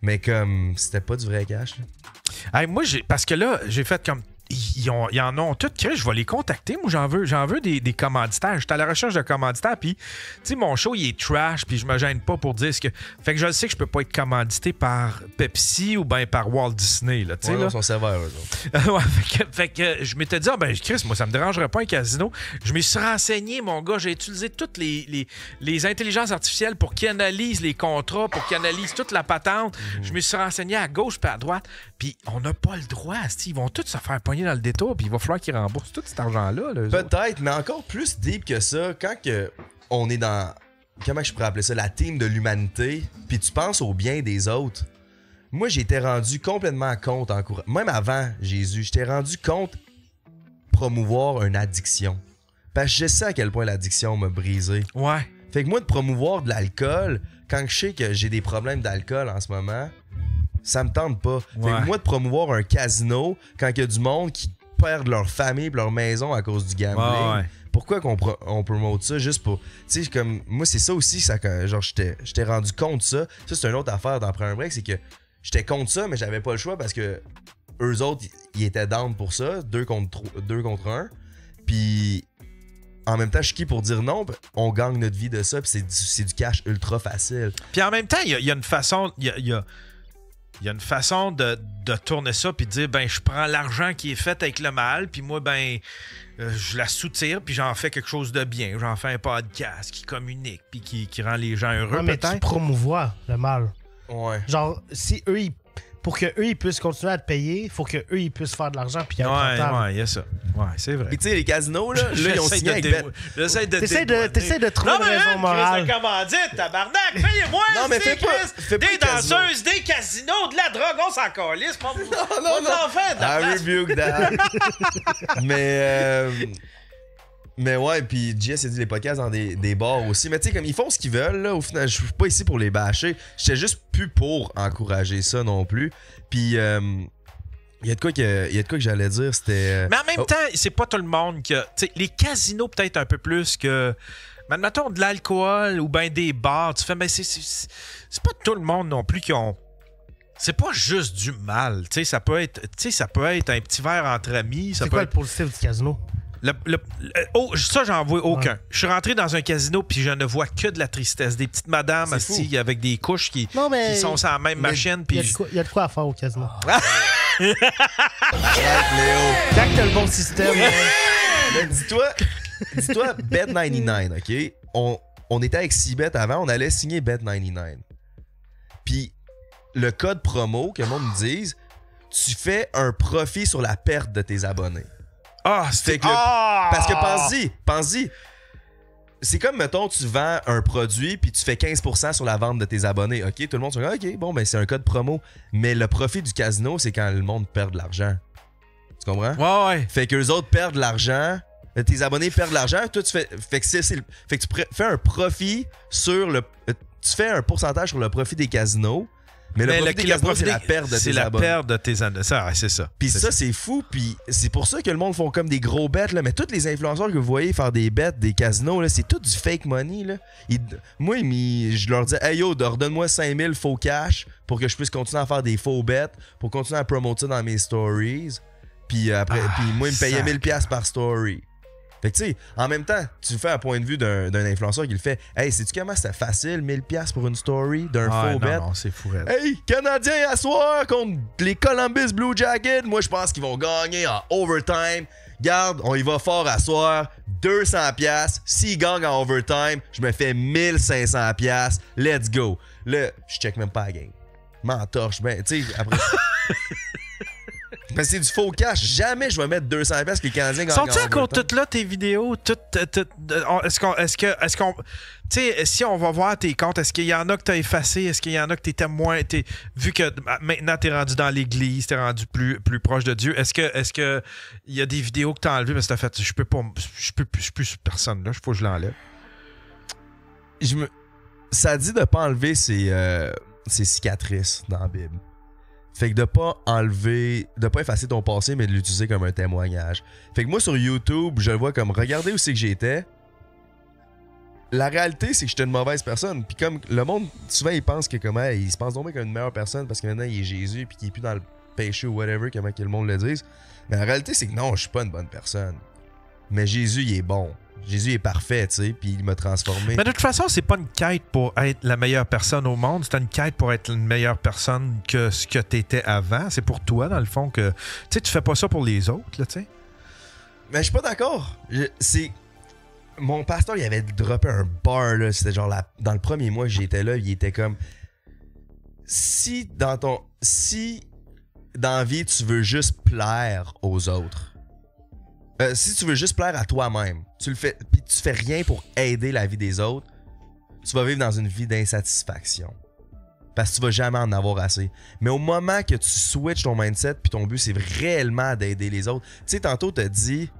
Mais comme, c'était pas du vrai cash, là. Hey, moi, parce que là, j'ai fait comme... Ils en ont tout créé, je vais les contacter. Moi, j'en veux des commanditaires. J'étais à la recherche de commanditaires, puis, tu sais, mon show, il est trash, puis je me gêne pas pour dire ce que... Fait que je sais que je peux pas être commandité par Pepsi ou bien par Walt Disney, là, tu sais, Ouais, là. ils sont sévères, eux autres. Ouais, fait que je m'étais dit, Chris, moi, ça me dérangerait pas un casino. Je me suis renseigné, mon gars, j'ai utilisé toutes les intelligences artificielles pour qu'ils analysent les contrats, pour qu'ils analysent toute la patente. Je me suis renseigné à gauche puis à droite, puis on n'a pas le droit, ils vont tous se faire pogner dans le détour, puis il va falloir qu'ils remboursent tout cet argent-là. Là, peut-être, mais encore plus deep que ça, quand on est dans, comment je pourrais appeler ça, la team de l'humanité, puis tu penses au bien des autres. Moi, j'étais rendu complètement contre, même avant Jésus, j'étais rendu contre promouvoir une addiction. Parce que je sais à quel point l'addiction m'a brisé. Ouais. Fait que moi, de promouvoir de l'alcool, quand je sais que j'ai des problèmes d'alcool en ce moment, ça me tente pas. Ouais. Fait que moi, de promouvoir un casino, quand il y a du monde qui perd leur famille et leur maison à cause du gambling, ouais. Pourquoi on promote ça juste pour... Tu sais, comme... Moi, c'est ça aussi, ça, genre, j'étais rendu contre ça. Ça, c'est une autre affaire dans Prends un break, c'est que j'étais contre ça, mais j'avais pas le choix parce que eux autres, ils étaient down pour ça, 2 contre 1. Puis... En même temps, je suis qui pour dire non? On gagne notre vie de ça, puis c'est du cash ultra facile. Puis en même temps, il y a une façon... Il y a une façon de tourner ça puis de dire, je prends l'argent qui est fait avec le mal, puis moi, je la soutire, puis j'en fais quelque chose de bien. J'en fais un podcast qui communique, puis qui rend les gens heureux, mais tu peut-être. promouvois le mal. Ouais. Genre, si eux, pour qu'eux, ils puissent continuer à te payer, il faut qu'eux, ils puissent faire de l'argent puis être rentable. Ouais, il y a ça. Ouais, c'est vrai. Puis tu sais, les casinos, là ils ont signé avec T'essaies de trouver une raison morale. Chris de commandite, tabarnak, payez-moi! Non, mais fais pas des de casino. danseuses, des casinos, de la drogue, on s'en calisse. Non. I rebuke that. Mais ouais, puis Jess a dit les podcasts dans des bars aussi. Mais tu sais, comme ils font ce qu'ils veulent, là, au final, je suis pas ici pour les bâcher. J'étais juste plus pour encourager ça non plus. Puis, il y a de quoi que j'allais dire, c'était... Mais en même temps, c'est pas tout le monde que... Tu sais, les casinos, peut-être un peu plus que... Mais admettons, de l'alcool ou ben des bars, tu fais... Mais c'est pas tout le monde non plus qui ont... C'est pas juste du mal. Tu sais, ça peut être un petit verre entre amis. C'est quoi le positif du casino? Ça, j'en vois aucun. Ouais. Je suis rentré dans un casino puis je ne vois que de la tristesse. Des petites madames assis avec des couches qui sont sur la même machine. Il y a de quoi à faire au casino. Léo. Quand t'as le bon système, Mais dis-toi, Bet99, OK? On était avec Cbet avant, on allait signer Bet99. Puis, le code promo, que le monde nous dise, tu fais un profit sur la perte de tes abonnés. Ah, Fait que parce que pense-y. C'est comme, mettons, tu vends un produit puis tu fais 15% sur la vente de tes abonnés. OK, tout le monde se dit, OK, bon, ben c'est un code promo. Mais le profit du casino, c'est quand le monde perd de l'argent. Tu comprends? Ouais. Fait que les autres perdent de l'argent. Tes abonnés perdent de l'argent. Toi, tu fais. Fait que tu fais un profit sur le. Tu fais un pourcentage sur le profit des casinos. Mais le profit des casinos, c'est la perte de tes abonnés. C'est la perte de tes abonnés. C'est ça. Puis ça, c'est fou. Puis c'est pour ça que le monde font comme des gros bets. Là. Mais tous les influenceurs que vous voyez faire des bets, des casinos, là, c'est tout du fake money. Là. Moi, je leur dis, hey yo, redonne-moi 5000 faux cash pour que je puisse continuer à faire des faux bets, pour continuer à promouvoir ça dans mes stories. Puis après, moi, il me payait 1000$ par story. Fait que tu sais, en même temps, tu fais un point de vue d'un influenceur qui le fait. Hey, sais-tu comment c'était facile, 1000$ pour une story d'un faux bet? Non, c'est fou. Hey, Canadiens à soir contre les Columbus Blue Jackets. Moi, je pense qu'ils vont gagner en overtime. Garde, on y va fort à soir. 200$. S'ils gagnent en overtime, je me fais 1500$. Let's go. Là, je check même pas la game. M'entorche. Ben, tu sais, après. Mais c'est du faux cash. Jamais je vais mettre 200$ que les Canadiens gagnent. Sont-tu encore toutes là, tes vidéos? Est-ce qu'on. Tu sais, si on va voir tes comptes, est-ce qu'il y en a que t'as effacé? Est-ce qu'il y en a que t'étais moins. Vu que maintenant t'es rendu dans l'église, t'es rendu plus proche de Dieu, est-ce que il y a des vidéos que t'as enlevées parce que t'as fait. Je peux plus sur personne là, faut que je l'enlève. Ça dit de pas enlever ses cicatrices dans la Bible. Fait que de pas effacer ton passé, mais de l'utiliser comme un témoignage. Fait que moi, sur YouTube, je le vois comme, regardez où c'est que j'étais. La réalité, c'est que j'étais une mauvaise personne. Puis comme le monde, souvent, il pense que comme, il se pense donc comme une meilleure personne parce que maintenant, il est Jésus puis qu'il est plus dans le péché ou whatever, comment que le monde le dise. Mais la réalité, c'est que non, je suis pas une bonne personne. Mais Jésus, il est bon. Jésus est parfait, tu sais, puis il m'a transformé. Mais de toute façon, c'est pas une quête pour être la meilleure personne au monde, c'est une quête pour être une meilleure personne que ce que t'étais avant. C'est pour toi, dans le fond, que... Tu sais, tu fais pas ça pour les autres, là, tu sais. Mais je suis pas d'accord. Mon pasteur, il avait droppé un bar, là, c'était genre dans le premier mois que j'étais là, il était comme... Si dans la vie, tu veux juste plaire aux autres... si tu veux juste plaire à toi-même, tu le fais, puis tu fais rien pour aider la vie des autres, tu vas vivre dans une vie d'insatisfaction. Parce que tu vas jamais en avoir assez. Mais au moment que tu switches ton mindset, puis ton but, c'est réellement d'aider les autres. Tu sais, tantôt, t'as dit,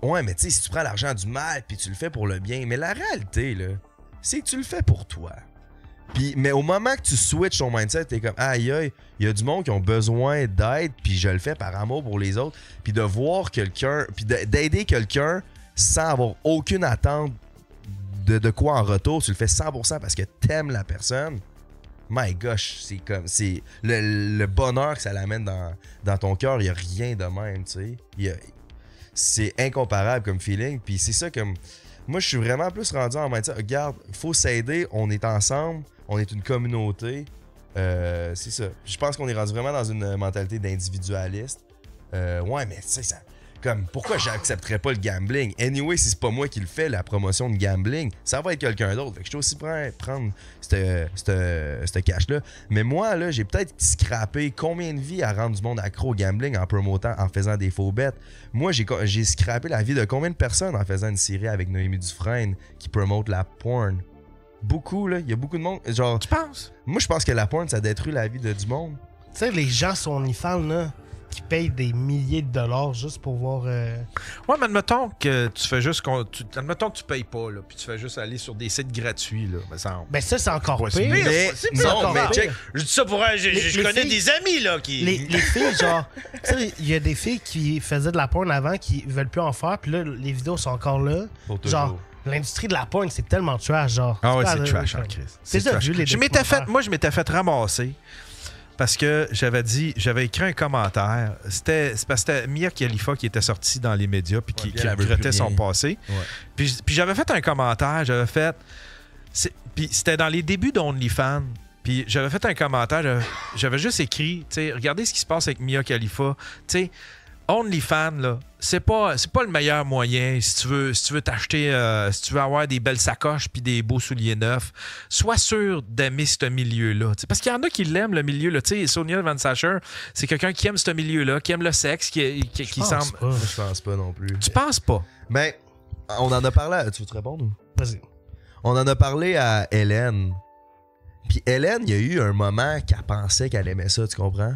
ouais, mais tu sais, si tu prends l'argent du mal, puis tu le fais pour le bien, mais la réalité, là, c'est que tu le fais pour toi. Mais au moment que tu switches ton mindset, t'es comme aïe aïe, il y a du monde qui ont besoin d'aide, puis je le fais par amour pour les autres, puis de voir quelqu'un, puis d'aider quelqu'un sans avoir aucune attente de quoi en retour, tu le fais 100% parce que t'aimes la personne. My gosh, c'est le bonheur que ça l'amène dans ton cœur, il y a rien de même, tu sais. C'est incomparable comme feeling, puis c'est ça comme moi je suis vraiment plus rendu en mindset, regarde, faut s'aider, on est ensemble. On est une communauté. C'est ça. Je pense qu'on est rendu vraiment dans une mentalité d'individualiste. Ouais, mais tu sais, ça. Comme, pourquoi j'accepterais pas le gambling? Anyway, si c'est pas moi qui le fais, la promotion de gambling, ça va être quelqu'un d'autre. Fait que je suis aussi prendre ce cash-là. Mais moi, là, j'ai peut-être scrappé combien de vies à rendre du monde accro au gambling en promotant, en faisant des faux bets. Moi, j'ai scrappé la vie de combien de personnes en faisant une série avec Noémie Dufresne qui promote la porn? Beaucoup, là. Il y a beaucoup de monde. Genre, tu penses? Moi, je pense que la porn, ça détruit la vie du monde. Tu sais, les gens sur OnlyFans, là, qui payent des milliers de dollars juste pour voir... Ouais, mais admettons que tu fais juste... Admettons que tu payes pas, là, puis tu fais juste aller sur des sites gratuits, là. Ben ça, c'est encore pire. Mais check. Je dis ça pour... Je connais des amis, là, qui... Les filles, genre... Tu sais, il y a des filles qui faisaient de la porn avant, qui veulent plus en faire, puis là, les vidéos sont encore là. Genre... L'industrie de la porn, c'est tellement trash, genre. Ah ouais, c'est trash, en crise. C'est ça, je m'étais fait ramasser parce que j'avais écrit un commentaire. C'est parce que c'était Mia Khalifa qui était sortie dans les médias puis qui regrettait son passé. Ouais. Puis j'avais fait un commentaire, puis c'était dans les débuts d'OnlyFans. Puis j'avais fait un commentaire, j'avais juste écrit, tu sais, regardez ce qui se passe avec Mia Khalifa. Tu sais, OnlyFans, là, c'est pas le meilleur moyen si tu veux t'acheter, si tu veux avoir des belles sacoches puis des beaux souliers neufs. Sois sûr d'aimer ce milieu-là. T'sais, parce qu'il y en a qui l'aiment, le milieu. Tu sais, Sonia Van Sacher, c'est quelqu'un qui aime ce milieu-là, qui aime le sexe, qui semble... Je pense pas non plus. Tu penses pas? Mais on en a parlé... Tu veux te répondre? Vas-y. On en a parlé à Hélène. Puis Hélène, il y a eu un moment qu'elle pensait qu'elle aimait ça, tu comprends?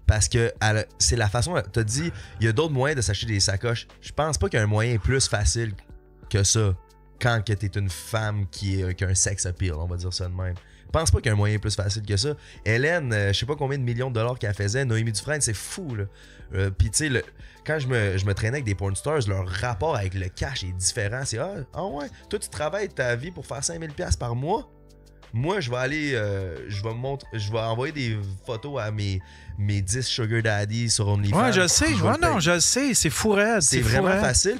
Parce que c'est la façon... T'as dit, il y a d'autres moyens de s'acheter des sacoches. Je pense pas qu'il y a un moyen plus facile que ça quand que t'es une femme qui a un sex appeal, on va dire ça de même. Je pense pas qu'il y a un moyen plus facile que ça. Hélène, je sais pas combien de millions de dollars qu'elle faisait. Noémie Dufresne, c'est fou, là. Puis tu sais, quand je me traînais avec des porn stars, leur rapport avec le cash est différent. C'est ouais, toi tu travailles ta vie pour faire 5000$ par mois. Moi, je vais aller, je vais envoyer des photos à mes 10 sugar daddy sur OnlyFans. Ouais, je le sais. Je le sais. C'est fou raide. C'est vraiment facile.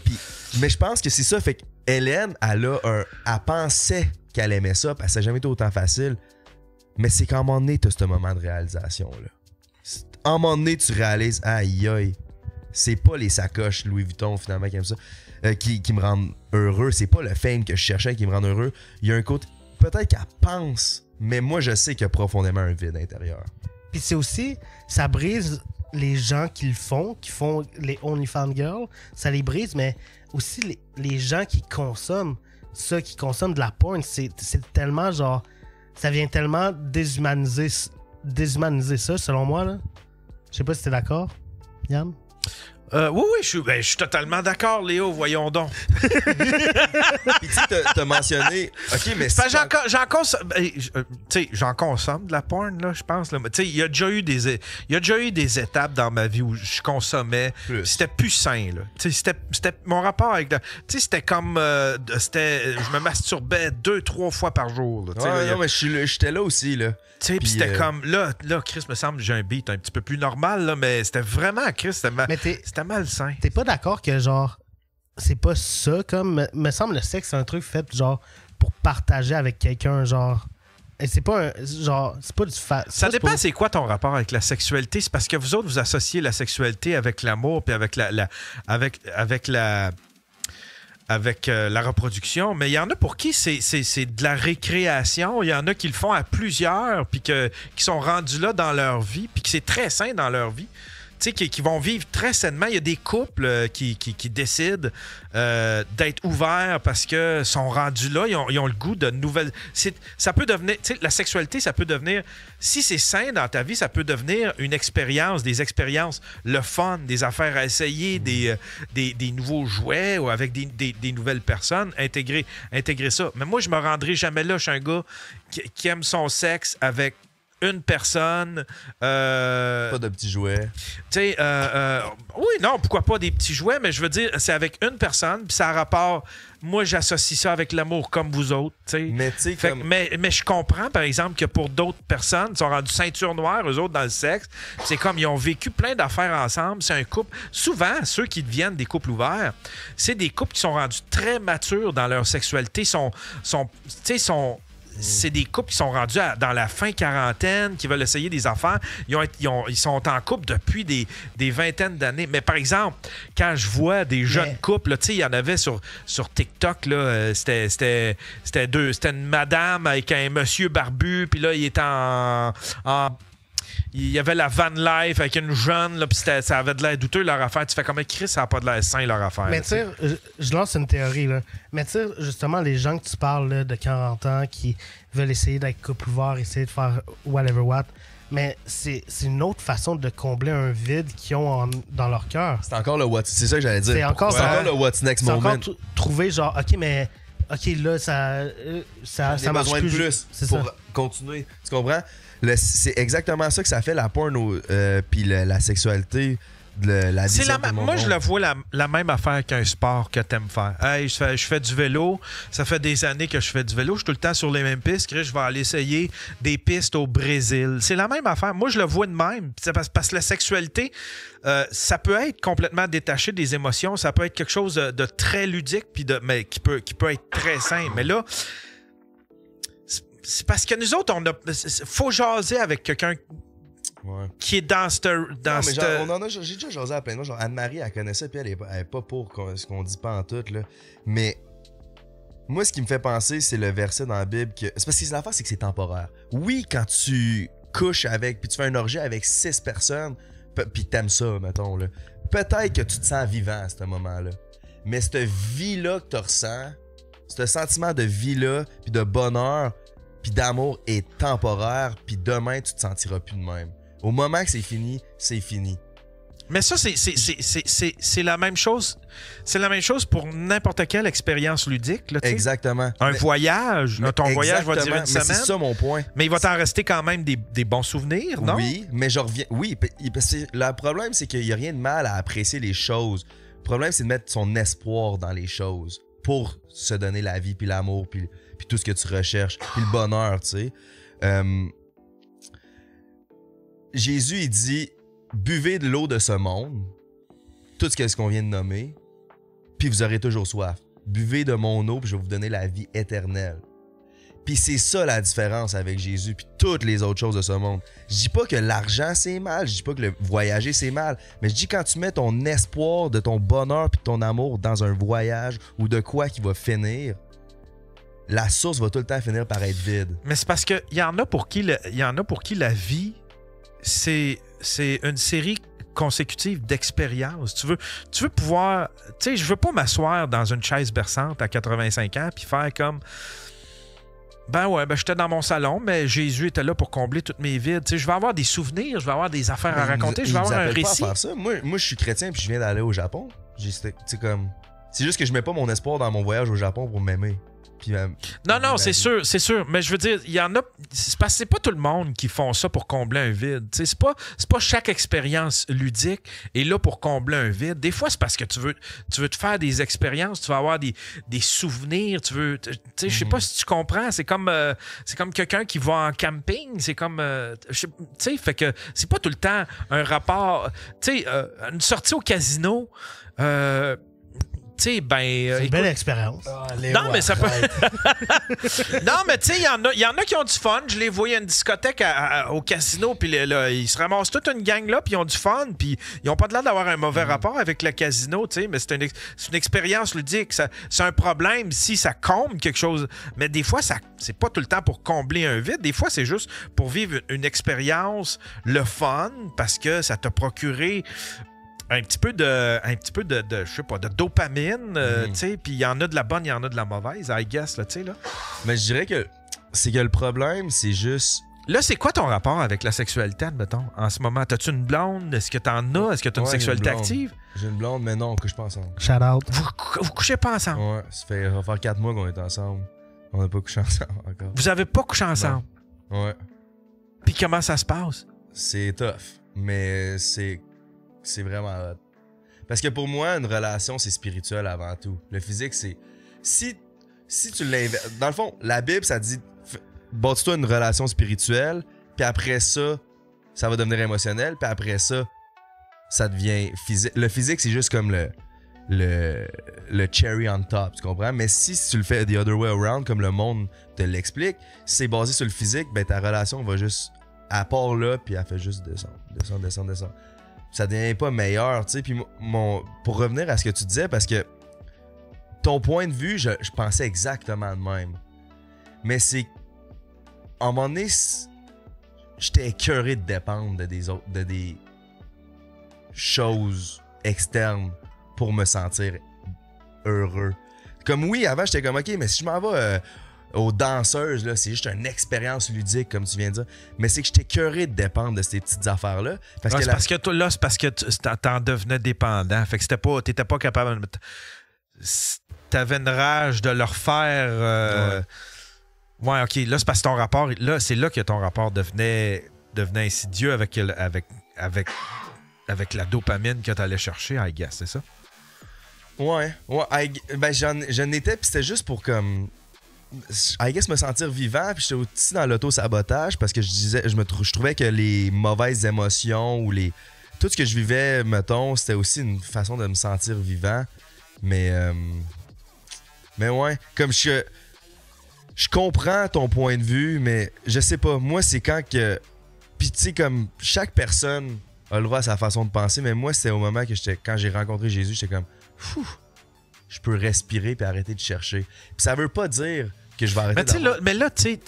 Mais je pense que c'est ça. Fait que Hélène, elle pensait qu'elle aimait ça, parce que ça n'a jamais été autant facile. Mais c'est qu'à un moment donné, tu as ce moment de réalisation, là. À un moment donné, tu réalises, aïe aïe, c'est pas les sacoches Louis Vuitton, finalement, qui aiment ça, qui me rendent heureux. C'est pas le fame que je cherchais qui me rend heureux. Il y a un côté... Peut-être qu'elle pense, mais moi, je sais qu'il y a profondément un vide intérieur. Puis c'est aussi, ça brise les gens qui font les OnlyFans Girls, ça les brise, mais aussi les gens qui consomment ça, qui consomment de la porn, c'est tellement genre, ça vient tellement déshumaniser ça, selon moi, là. Je sais pas si t'es d'accord, Yann? Oui, je suis totalement d'accord, Léo, voyons donc. Puis tu sais, t'as mentionné... OK, mais... J'en consomme de la porn, là, je pense. Tu sais, il y a déjà eu des étapes dans ma vie où je consommais. C'était plus sain, là. Tu sais, c'était mon rapport avec... Tu sais, c'était comme... je me masturbais 2-3 fois par jour, là. Ouais, non, mais j'étais là aussi, là. Tu sais, puis c'était comme... Là, Chris, me semble, j'ai un beat un petit peu plus normal, là, mais c'était vraiment... Chris, c'était malsain. T'es pas d'accord que, genre, c'est pas ça, comme... Me semble, le sexe, c'est un truc fait, genre, pour partager avec quelqu'un, genre... Et c'est pas un... Genre, c'est pas du... Ça dépend c'est quoi ton rapport avec la sexualité. C'est parce que vous autres, vous associez la sexualité avec l'amour puis avec la reproduction, mais il y en a pour qui c'est de la récréation. Il y en a qui le font à plusieurs, puis qui sont rendus là dans leur vie, puis que c'est très sain dans leur vie. Tu sais, qui vont vivre très sainement. Il y a des couples qui décident d'être ouverts parce que sont rendus là. Ils ont le goût de nouvelles... Ça peut devenir... Tu sais, la sexualité, ça peut devenir... Si c'est sain dans ta vie, ça peut devenir une expérience, des expériences, le fun, des affaires à essayer, des nouveaux jouets ou avec des nouvelles personnes. Intégrer ça. Mais moi, je me rendrai jamais là. Je suis un gars qui aime son sexe avec une personne. Pas de petits jouets. Tu sais, oui, non, pourquoi pas des petits jouets, mais je veux dire, c'est avec une personne, puis ça a rapport. Moi, j'associe ça avec l'amour, comme vous autres. T'sais. Mais tu sais, comme... mais je comprends, par exemple, que pour d'autres personnes, ils sont rendus ceinture noire, eux autres, dans le sexe. C'est comme, ils ont vécu plein d'affaires ensemble. C'est un couple. Souvent, ceux qui deviennent des couples ouverts, c'est des couples qui sont rendus très matures dans leur sexualité. C'est des couples qui sont rendus dans la fin quarantaine, qui veulent essayer des affaires. Ils sont en couple depuis des vingtaines d'années. Mais par exemple, quand je vois des jeunes couples, il y en avait sur TikTok, là, c'était une madame avec un monsieur barbu, puis là, il était il y avait la van life avec une jeune, là, puis ça avait de l'air douteux leur affaire. Tu fais comme Chris, ça n'a pas de l'air sain leur affaire. Mais tu sais, je lance une théorie, là. Mais tu sais, justement, les gens que tu parles là, de 40 ans qui veulent essayer d'être couple ouvert, essayer de faire whatever what, mais c'est une autre façon de combler un vide qu'ils ont dans leur cœur. C'est encore le c'est ça que j'allais dire. C'est encore le what's next moment. C'est encore trouver genre, OK, là, ça marche besoin de plus pour continuer. Tu comprends? C'est exactement ça que ça fait, la porn puis la sexualité, la vie. Moi, je le vois la même affaire qu'un sport que t'aimes faire. Hey, je fais du vélo. Ça fait des années que je fais du vélo. Je suis tout le temps sur les mêmes pistes. Je vais aller essayer des pistes au Brésil. C'est la même affaire. Moi, je le vois de même. Parce que la sexualité, ça peut être complètement détaché des émotions. Ça peut être quelque chose de très ludique, mais qui peut être très sain. Mais là... c'est parce que nous autres, faut jaser avec quelqu'un qui est dans cette... J'ai déjà jasé à plein de gens. Genre, Anne-Marie, elle connaît ça, puis elle est pas pour ce qu'on dit pas en tout, là. Mais moi, ce qui me fait penser, c'est le verset dans la Bible que... C'est parce que l'affaire, c'est que c'est temporaire. Oui, quand tu couches avec, puis tu fais un orgie avec 6 personnes, puis t'aimes ça, mettons, là. Peut-être que tu te sens vivant à ce moment-là. Mais cette vie-là que tu ressens, ce sentiment de vie-là, puis de bonheur, puis d'amour est temporaire, puis demain, tu te sentiras plus de même. Au moment que c'est fini, c'est fini. Mais ça, c'est la même chose. C'est la même chose pour n'importe quelle expérience ludique. Là, exactement. Voyage. Là, ton voyage va durer une semaine. C'est ça mon point. Mais il va t'en rester quand même des bons souvenirs, non? Oui, mais je reviens. Oui, parce que le problème, c'est qu'il n'y a rien de mal à apprécier les choses. Le problème, c'est de mettre son espoir dans les choses pour se donner la vie, puis l'amour, puis tout ce que tu recherches, puis le bonheur, tu sais. Jésus, il dit, buvez de l'eau de ce monde, tout ce qu'on vient de nommer, puis vous aurez toujours soif. Buvez de mon eau, puis je vais vous donner la vie éternelle. Puis c'est ça la différence avec Jésus, puis toutes les autres choses de ce monde. Je dis pas que l'argent, c'est mal, je dis pas que le voyager, c'est mal, mais je dis quand tu mets ton espoir de ton bonheur puis de ton amour dans un voyage ou de quoi qui va finir, la source va tout le temps finir par être vide. Mais c'est parce qu'il y en a pour qui la vie, c'est une série consécutive d'expériences. Tu veux pouvoir... Tu sais, je veux pas m'asseoir dans une chaise berçante à 85 ans puis faire comme... j'étais dans mon salon, mais Jésus était là pour combler toutes mes vides. Tu sais, je vais avoir des souvenirs, je vais avoir des affaires à raconter, je vais avoir un récit. Pas à faire ça. Moi, je suis chrétien puis je viens d'aller au Japon. C'est juste que je mets pas mon espoir dans mon voyage au Japon pour m'aimer. Non, c'est sûr. Mais je veux dire, il y en a. C'est parce que c'est pas tout le monde qui font ça pour combler un vide. C'est pas chaque expérience ludique est là pour combler un vide. Des fois, c'est parce que tu veux te faire des expériences, tu vas avoir des souvenirs, je sais pas si tu comprends. C'est comme quelqu'un qui va en camping. C'est comme. Fait que c'est pas tout le temps un rapport. Une sortie au casino. C'est une belle expérience. Non, mais ça peut. Non, mais tu sais, il y en a qui ont du fun. Je les voyais à une discothèque au casino, puis là, ils se ramassent toute une gang là, puis ils ont du fun, puis ils ont pas de l'air d'avoir un mauvais rapport avec le casino, tu sais, mais c'est une expérience ludique. C'est un problème si ça comble quelque chose. Mais des fois, c'est pas tout le temps pour combler un vide. Des fois, c'est juste pour vivre une expérience, le fun, parce que ça t'a procuré un petit peu de je sais pas, de dopamine, tu sais, puis il y en a de la bonne, il y en a de la mauvaise, I guess, là, tu sais, là. Mais je dirais que le problème, c'est juste... Là, c'est quoi ton rapport avec la sexualité, admettons, en ce moment? T'as-tu une blonde? Est-ce que t'en as? Est-ce que t'as une sexualité active? J'ai une blonde, mais non, on couche pas ensemble. Shout out. Vous couchez pas ensemble? Ouais, ça va faire 4 mois qu'on est ensemble. On n'a pas couché ensemble encore. Vous avez pas couché ensemble? Non. Ouais. Puis comment ça se passe? C'est tough, mais c'est vraiment hot. Parce que pour moi, une relation, c'est spirituel avant tout. Le physique, c'est... Si tu l'inverses... Dans le fond, la Bible, ça dit... Bâtis-toi une relation spirituelle, puis après ça, ça va devenir émotionnel, puis après ça, ça devient physique. Le physique, c'est juste comme le cherry on top, tu comprends? Mais si tu le fais the other way around, comme le monde te l'explique, si c'est basé sur le physique, ben ta relation va juste... À part là, puis elle fait juste descendre. Ça devient pas meilleur, tu sais. Puis pour revenir à ce que tu disais, parce que ton point de vue, je pensais exactement de même. Mais c'est... À un moment donné, j'étais écœuré de dépendre de des choses externes pour me sentir heureux. Comme oui, avant, j'étais comme, OK, mais si je m'en vais aux danseuses, là, c'est juste une expérience ludique, comme tu viens de dire. Mais c'est que j'étais écœuré de dépendre de ces petites affaires-là. C'est parce que t'en devenais dépendant. Fait que t'étais pas capable de... T'avais une rage de leur faire... Ouais, OK. Là, c'est parce que ton rapport... Là, c'est là que ton rapport devenait insidieux avec la dopamine que t'allais chercher, I guess, c'est ça? Ouais. J'en étais, puis c'était juste pour comme... I guess me sentir vivant, puis j'étais aussi dans l'auto-sabotage parce que je trouvais que les mauvaises émotions ou tout ce que je vivais, mettons, c'était aussi une façon de me sentir vivant. Mais ouais, comme Je comprends ton point de vue, mais je sais pas. Moi, c'est quand que... Puis tu sais, comme chaque personne a le droit à sa façon de penser, mais moi, c'était au moment que quand j'ai rencontré Jésus, j'étais comme... Je peux respirer puis arrêter de chercher. Puis ça veut pas dire que je vais arrêter mais là, tu sais,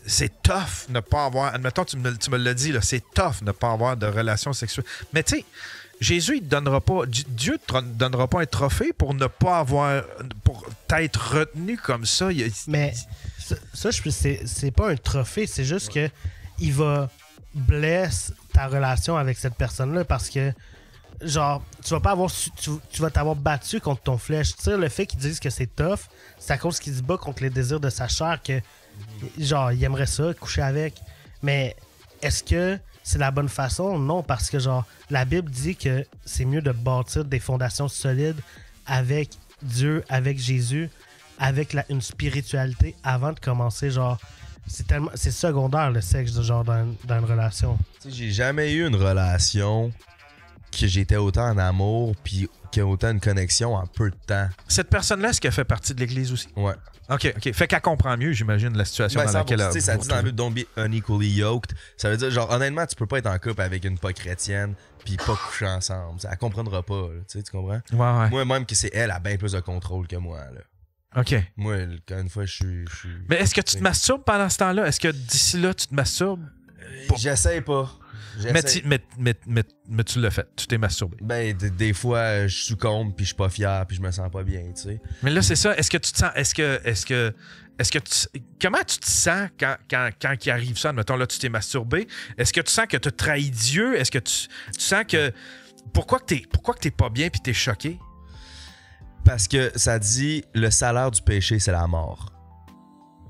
c'est tough ne pas avoir... Admettons, tu me l'as dit, là, c'est tough ne pas avoir de relations sexuelles. Mais tu sais, Jésus, il te donnera pas... Dieu te donnera pas un trophée pour ne pas avoir... Pour t'être retenu comme ça. Mais ça, c'est pas un trophée, c'est juste que il va blesser ta relation avec cette personne-là parce que genre, tu vas pas avoir tu vas t'avoir battu contre ton flèche. Tu sais, le fait qu'ils disent que c'est tough, c'est à cause qu'il se bat contre les désirs de sa chair que, genre, il aimerait ça, coucher avec. Mais est-ce que c'est la bonne façon? Non, parce que, genre, la Bible dit que c'est mieux de bâtir des fondations solides avec Dieu, avec Jésus, avec une spiritualité avant de commencer, genre... C'est secondaire, le sexe, genre, dans une relation. Tu sais, j'ai jamais eu une relation... que j'étais autant en amour puis qu'il y a autant une connexion en peu de temps. Cette personne-là, est-ce qu'elle fait partie de l'Église aussi? Ouais. OK. Fait qu'elle comprend mieux, j'imagine, la situation dans laquelle elle... Ça dit dans la Bible, don't be unequally yoked. Ça veut dire, genre, honnêtement, tu peux pas être en couple avec une pas chrétienne puis pas coucher ensemble. Elle comprendra pas, là, tu comprends? Ouais. Moi, même que c'est elle a bien plus de contrôle que moi, là. OK. Moi, quand une fois, je suis... Mais est-ce que tu te masturbes pendant ce temps-là? Est-ce que d'ici là, tu te masturbes? J'essaye pas. Mais tu l'as fait, tu t'es masturbé. Ben, des fois, je succombe, puis je suis pas fier, puis je me sens pas bien, tu sais. Mais là, c'est ça. Est-ce que tu te sens... Comment tu te sens quand il arrive ça? Admettons, là, tu t'es masturbé. Est-ce que tu sens que tu trahis Dieu? Est-ce que tu sens que... Pourquoi que t'es pas bien puis t'es choqué? Parce que ça dit, le salaire du péché, c'est la mort.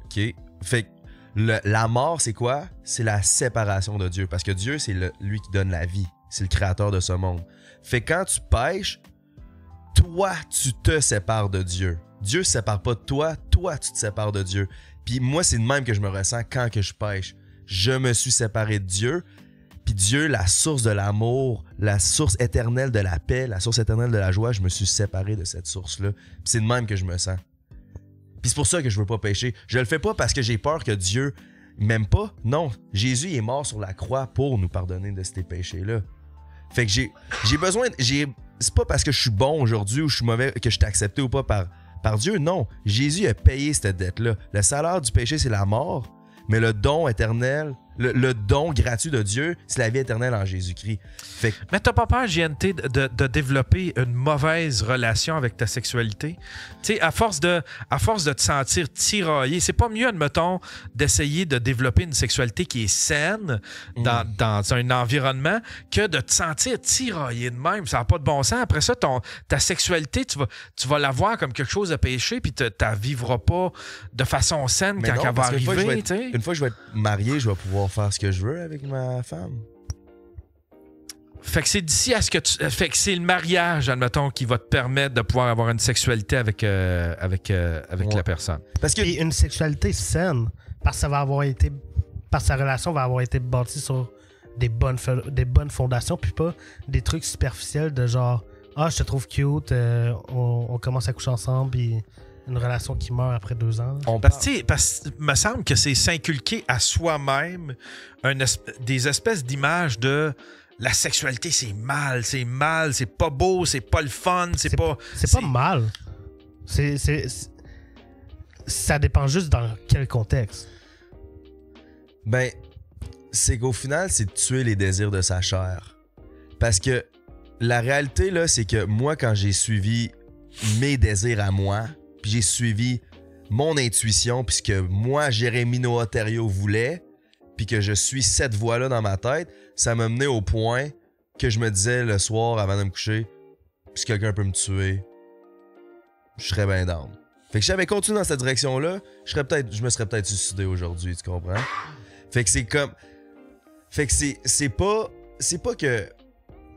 OK? Fait que la mort, c'est quoi? C'est la séparation de Dieu. Parce que Dieu, c'est lui qui donne la vie. C'est le créateur de ce monde. Fait que quand tu pêches, toi, tu te sépares de Dieu. Dieu ne se sépare pas de toi. Toi, tu te sépares de Dieu. Puis moi, c'est de même que je me ressens quand que je pêche. Je me suis séparé de Dieu. Puis Dieu, la source de l'amour, la source éternelle de la paix, la source éternelle de la joie, je me suis séparé de cette source-là. Puis c'est de même que je me sens. Puis c'est pour ça que je veux pas pécher. Je le fais pas parce que j'ai peur que Dieu m'aime pas. Non, Jésus est mort sur la croix pour nous pardonner de ces péchés-là. Fait que j'ai besoin... C'est pas parce que je suis bon aujourd'hui ou je suis mauvais que je suis accepté ou pas par Dieu. Non, Jésus a payé cette dette-là. Le salaire du péché, c'est la mort. Mais le don éternel, le don gratuit de Dieu, c'est la vie éternelle en Jésus-Christ. Mais t'as pas peur, JNT, de développer une mauvaise relation avec ta sexualité? Tu sais, à force de te sentir tiraillé, c'est pas mieux, admettons, d'essayer de développer une sexualité qui est saine dans un environnement que de te sentir tiraillé de même. Ça n'a pas de bon sens. Après ça, ta sexualité, tu vas la voir comme quelque chose de péché, puis tu la vivras pas de façon saine quand elle va arriver. Une fois que je vais être marié, je vais pouvoir faire ce que je veux avec ma femme. Fait que c'est d'ici à ce que fait que c'est le mariage, admettons, qui va te permettre de pouvoir avoir une sexualité avec la personne. Parce que et une sexualité saine, parce que ça va avoir été, parce que sa relation va avoir été bâtie sur des bonnes fondations, puis pas des trucs superficiels de genre je te trouve cute, on commence à coucher ensemble, puis une relation qui meurt après 2 ans. Parce que me semble que c'est s'inculquer à soi-même des espèces d'images de la sexualité, c'est mal, c'est pas beau, c'est pas le fun, c'est pas mal. Ça dépend juste dans quel contexte. Ben, c'est qu'au final, c'est de tuer les désirs de sa chair. Parce que la réalité, là, c'est que moi, quand j'ai suivi mes désirs à moi, puis j'ai suivi mon intuition, puisque moi, Jérémy Noah Thériault voulait, puis que je suis cette voie-là dans ma tête, ça m'a mené au point que je me disais le soir avant de me coucher, si quelqu'un peut me tuer, je serais bien down. Fait que si j'avais continué dans cette direction-là, je me serais peut-être suicidé aujourd'hui, tu comprends? Fait que c'est comme... Fait que c'est pas que...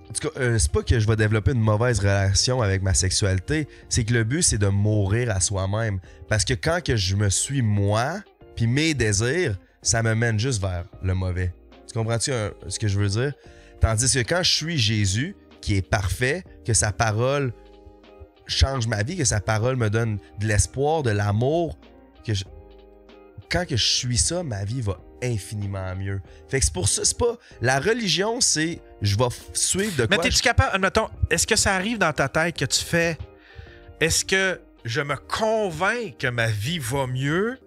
En tout cas, c'est pas que je vais développer une mauvaise relation avec ma sexualité, c'est que le but, c'est de mourir à soi-même. Parce que quand que je me suis moi, puis mes désirs, ça me mène juste vers le mauvais. Tu comprends-tu ce que je veux dire? Tandis que quand je suis Jésus, qui est parfait, que sa parole change ma vie, que sa parole me donne de l'espoir, de l'amour, quand que je suis ça, ma vie va infiniment mieux. Fait que c'est pour ça, c'est pas... La religion, c'est je vais suivre de quoi... Mais t'es-tu capable, admettons, est-ce que ça arrive dans ta tête que tu fais... Est-ce que je me convainc que ma vie va mieux?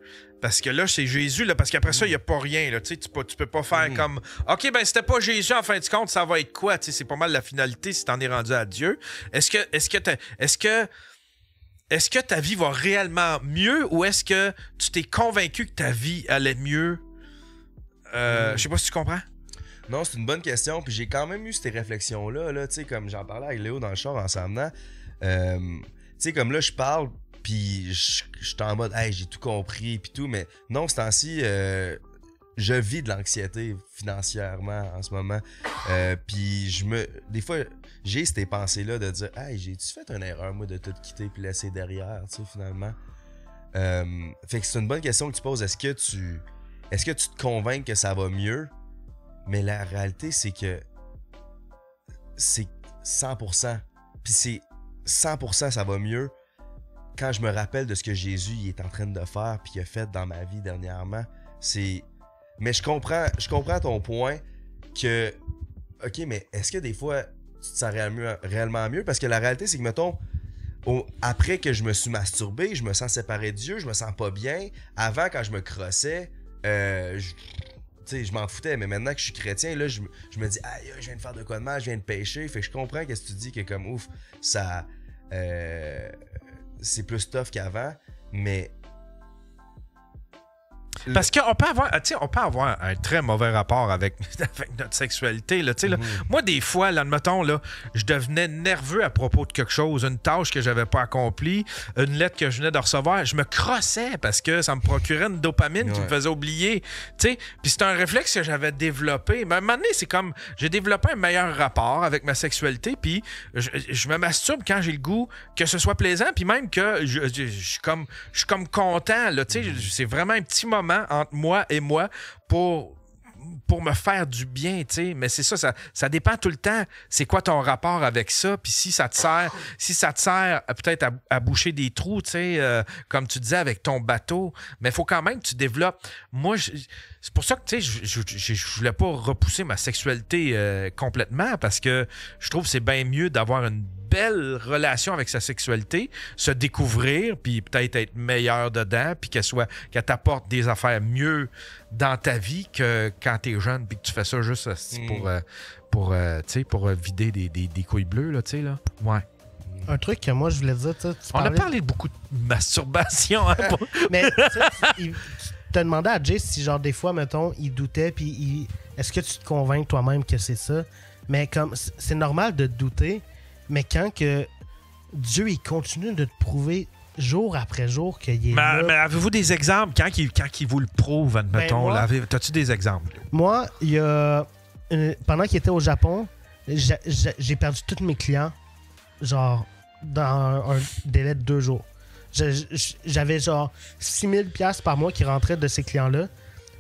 Parce que là, c'est Jésus, là, parce qu'après ça, il n'y a pas rien. Là, tu peux pas faire comme OK, ben c'était pas Jésus, en fin de compte, ça va être quoi? T'sais, c'est pas mal la finalité si t'en es rendu à Dieu. Est-ce que ta vie va réellement mieux ou est-ce que tu t'es convaincu que ta vie allait mieux? Je sais pas si tu comprends. Non, c'est une bonne question. Puis j'ai quand même eu ces réflexions-là, là, tu sais, comme j'en parlais avec Léo dans le char en s'en venant. Tu sais, comme là, je parle, puis je suis en mode, hey, j'ai tout compris, puis tout, mais non, ce temps-ci, je vis de l'anxiété financièrement en ce moment. Puis des fois, j'ai ces pensées-là de dire, hey, j'ai-tu fait une erreur, moi, de tout quitter puis laisser derrière, tu sais, finalement. Fait que c'est une bonne question que tu poses. Est-ce que tu te convaincs que ça va mieux? Mais la réalité, c'est que c'est 100%. Puis c'est 100% ça va mieux quand je me rappelle de ce que Jésus il est en train de faire puis qu'il a fait dans ma vie dernièrement. Mais je comprends ton point que, OK, mais est-ce que des fois, tu te sens réellement mieux? Parce que la réalité, c'est que, mettons, après que je me suis masturbé, je me sens séparé de Dieu, je me sens pas bien. Avant, quand je me crossais, je m'en foutais, mais maintenant que je suis chrétien, là, je me dis, aïe, je viens de faire de quoi de mal, je viens de pécher. Fait que je comprends qu'est-ce que tu dis, que comme ouf, ça. C'est plus tough qu'avant, mais. Parce qu'on peut avoir un très mauvais rapport avec notre sexualité. Là, là. Moi, des fois, là, admettons, là, je devenais nerveux à propos de quelque chose, une tâche que j'avais pas accomplie, une lettre que je venais de recevoir. Je me crossais parce que ça me procurait une dopamine qui me faisait oublier. Puis c'est un réflexe que j'avais développé. Mais à un moment donné, c'est comme j'ai développé un meilleur rapport avec ma sexualité, puis je me masturbe quand j'ai le goût que ce soit plaisant, puis même que je suis comme content. Là, c'est vraiment un petit moment entre moi et moi pour me faire du bien, tu sais. Mais c'est ça dépend tout le temps. C'est quoi ton rapport avec ça? Puis si ça te sert peut-être à boucher des trous, tu sais, comme tu disais avec ton bateau, mais il faut quand même que tu développes. Moi, c'est pour ça que, tu sais, je voulais pas repousser ma sexualité complètement parce que je trouve que c'est bien mieux d'avoir une belle relation avec sa sexualité, se découvrir, puis peut-être être meilleur dedans, puis qu'elle t'apporte des affaires mieux dans ta vie que quand t'es jeune, puis que tu fais ça juste pour vider des couilles bleues, là, tu sais, là. Ouais. Un truc que moi, je voulais dire, on a parlé beaucoup de masturbation, hein, mais tu t'as demandé à Jay si, genre, des fois, mettons, il doutait, puis est-ce que tu te convaincs toi-même que c'est ça? Mais comme, c'est normal de te douter, mais quand que Dieu, il continue de te prouver jour après jour qu'il est là. Mais avez-vous des exemples quand il vous le prouve, admettons? T'as-tu des exemples? Moi, il y a... pendant qu'il était au Japon, j'ai perdu tous mes clients, genre, dans un délai de 2 jours. J'avais genre 6 000$ par mois qui rentraient de ces clients-là.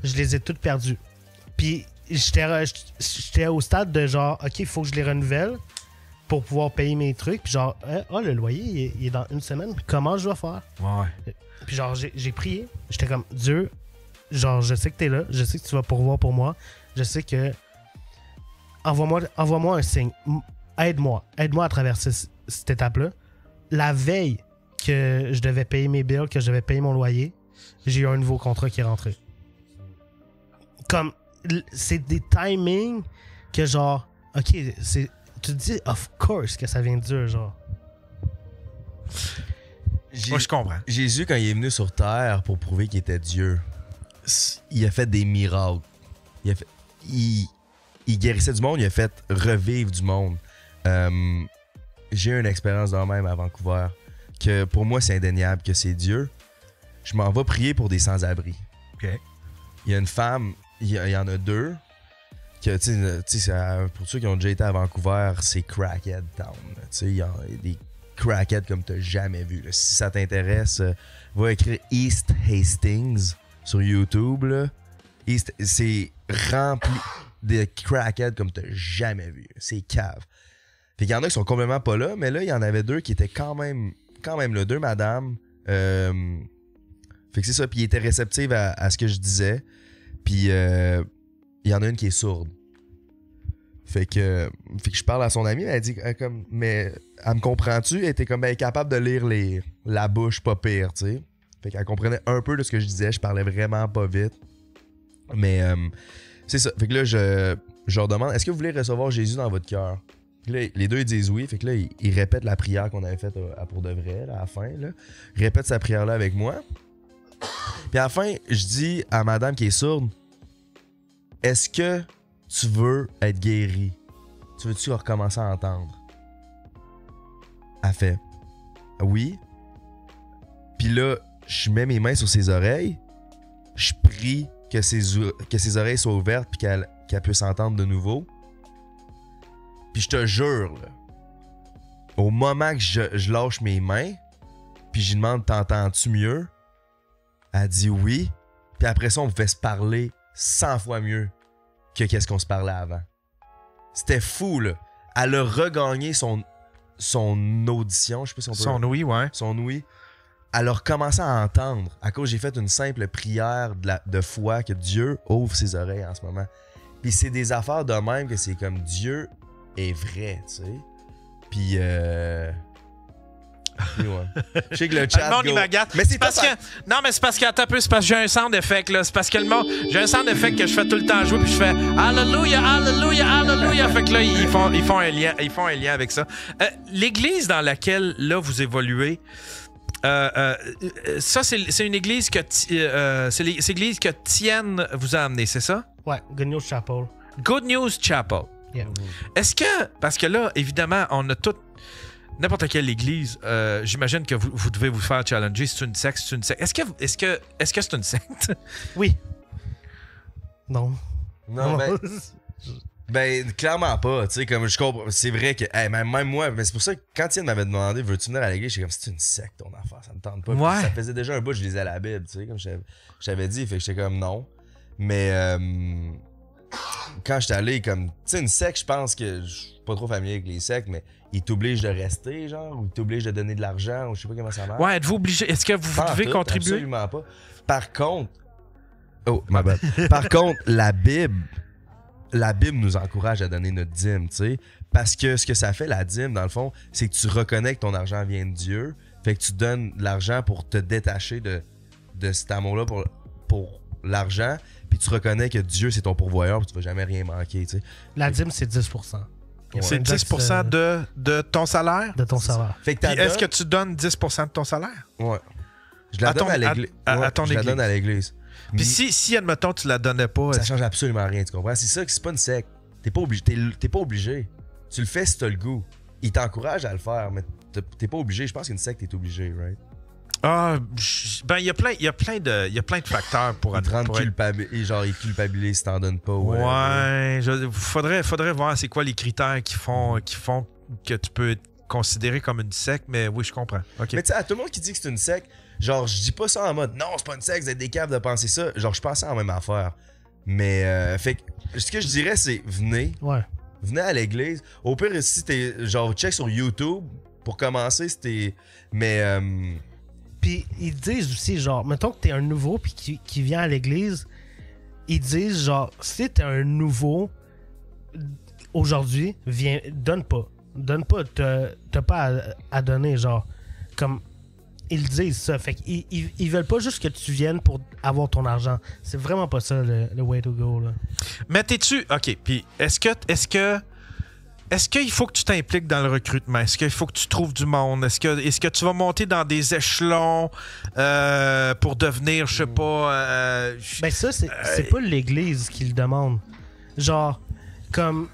Je les ai tous perdus. Puis j'étais au stade de genre, OK, il faut que je les renouvelle pour pouvoir payer mes trucs. Puis genre, le loyer, il est dans 1 semaine. Comment je dois faire? Ouais. Puis genre, j'ai prié. J'étais comme, Dieu, genre, je sais que t'es là. Je sais que tu vas pourvoir pour moi. Je sais que... Envoie-moi un signe. Aide-moi à traverser cette étape-là. La veille que je devais payer mes bills, que je devais payer mon loyer, j'ai eu un nouveau contrat qui est rentré. Comme, c'est des timings que genre, OK, tu te dis, of course, que ça vient de Dieu, genre. Moi, je comprends. Jésus, quand il est venu sur Terre pour prouver qu'il était Dieu, il a fait des miracles. Il guérissait du monde, il a fait revivre du monde. J'ai eu une expérience dans même à Vancouver que pour moi, c'est indéniable que c'est Dieu. Je m'en vais prier pour des sans-abri. Okay. Il y a une femme, il y en a 2. Pour ceux qui ont déjà été à Vancouver, c'est Crackhead Town. Il y a des crackheads comme tu n'as jamais vu. Là. Si ça t'intéresse, va écrire East Hastings sur YouTube. Là. C'est rempli de crackheads comme tu n'as jamais vu. C'est cave. Puis il y en a qui sont complètement pas là, mais là, il y en avait 2 qui étaient quand même là. 2 madames. Fait que c'est ça. Puis il était réceptif à ce que je disais. Puis il y en a une qui est sourde. Fait que je parle à son amie, elle dit comme, mais elle me comprend-tu? Elle était comme, elle est capable de lire la bouche pas pire, tu sais. Fait qu'elle comprenait un peu de ce que je disais, je parlais vraiment pas vite. Mais c'est ça. Fait que là, je leur demande, est-ce que vous voulez recevoir Jésus dans votre cœur? Là, les deux ils disent oui. Fait que là, ils répètent la prière qu'on avait faite à pour de vrai, là, à la fin. Là. Ils répètent sa prière-là avec moi. Puis à la fin, je dis à madame qui est sourde, est-ce que tu veux être guéri? Tu veux-tu recommencer à entendre? Elle fait oui. Puis là, je mets mes mains sur ses oreilles. Je prie que ses oreilles soient ouvertes puis qu'elle puisse entendre de nouveau. Puis je te jure, là, au moment que je lâche mes mains, puis je lui demande t'entends-tu mieux? Elle dit oui. Puis après ça, on pouvait se parler 100 fois mieux que qu'est-ce qu'on se parlait avant. C'était fou, là. Elle a regagné son audition, je sais pas si on peut... Son ouïe, ouais. Son ouïe. Elle a recommencé à entendre à cause j'ai fait une simple prière de foi que Dieu ouvre ses oreilles en ce moment. Puis c'est des affaires de même que c'est comme Dieu est vrai, tu sais. Puis ouais. Je sais que le chat. Le monde, il m'agace. Mais c'est parce que. Non, mais c'est parce que. Attends un peu, c'est parce que j'ai un sound effect, là. C'est parce que le monde. J'ai un sound effect que je fais tout le temps jouer, puis je fais Alléluia, Alléluia, Alléluia. Fait que là, ils font un lien avec ça. L'église dans laquelle, là, vous évoluez. Ça, c'est une église que. C'est l'église que Tienne vous a amené, c'est ça? Ouais, Good News Chapel. Good News Chapel. Yeah. Est-ce que. Parce que là, évidemment, on a tout. N'importe quelle église, j'imagine que vous devez vous faire challenger. C'est une secte, c'est une secte. Est-ce que c'est une secte? Oui. Non. Non, ben clairement pas. Tu sais, comme je comprends. C'est vrai que. Hey, même moi, mais c'est pour ça que quand Tienne m'avait demandé veux-tu venir à l'église, j'étais comme c'est une secte ton affaire, ça me tente pas. Ouais. Ça faisait déjà un bout, je lisais la Bible, tu sais, comme j'avais dit. Fait que j'étais comme non. Mais quand j'étais allé, comme. Tu sais, une secte, je pense que. Je suis pas trop familier avec les sectes, mais. Ils t'obligent de rester, genre, ou ils t'obligent de donner de l'argent, ou je sais pas comment ça marche. Ouais, êtes-vous obligé? Est-ce que vous devez contribuer? Absolument pas. Par contre, ma bad. Par contre, la Bible nous encourage à donner notre dîme, tu sais, parce que ce que ça fait, la dîme, dans le fond, c'est que tu reconnais que ton argent vient de Dieu, fait que tu donnes de l'argent pour te détacher de cet amour-là pour l'argent, puis tu reconnais que Dieu, c'est ton pourvoyeur, puis tu vas jamais rien manquer, tu sais. La dîme, c'est 10%. C'est 10% de ton salaire? De ton salaire. Fait que est-ce que tu donnes 10% de ton salaire? Ouais. Je la donne à l'église. À ton église. Je la donne à l'église. Puis si, admettons, tu la donnais pas... Ça change absolument rien, tu comprends? C'est ça que c'est pas une secte. T'es pas obligé. T'es pas obligé. Tu le fais si t'as le goût. Ils t'encouragent à le faire, mais t'es pas obligé. Je pense qu'une secte, t'es obligé, right? Ah, ben il y a plein de facteurs pour ils te rendent genre ils culpabilisent si t'en donnes pas. Ouais, faudrait voir c'est quoi les critères qui font que tu peux être considéré comme une secte, mais oui, je comprends. Okay. Mais tu sais, à tout le monde qui dit que c'est une secte, genre je dis pas ça en mode non, c'est pas une secte, vous êtes des caves de penser ça. Genre je pense en même affaire. Mais fait que ce que je dirais c'est venez à l'église. Au pire si t'es genre check sur YouTube pour commencer, c'était mais puis ils disent aussi, genre, mettons que t'es un nouveau puis qui vient à l'église, ils disent, genre, si t'es un nouveau aujourd'hui, viens, donne pas. Donne pas, t'as pas à donner, genre, comme, ils disent ça. Fait qu'ils veulent pas juste que tu viennes pour avoir ton argent. C'est vraiment pas ça le way to go, là. Mais t'es-tu... OK, puis est-ce qu'il faut que tu t'impliques dans le recrutement? Est-ce qu'il faut que tu trouves du monde? Est-ce que tu vas monter dans des échelons pour devenir, je sais pas... Ben ça, c'est pas l'Église qui le demande. Genre, comme...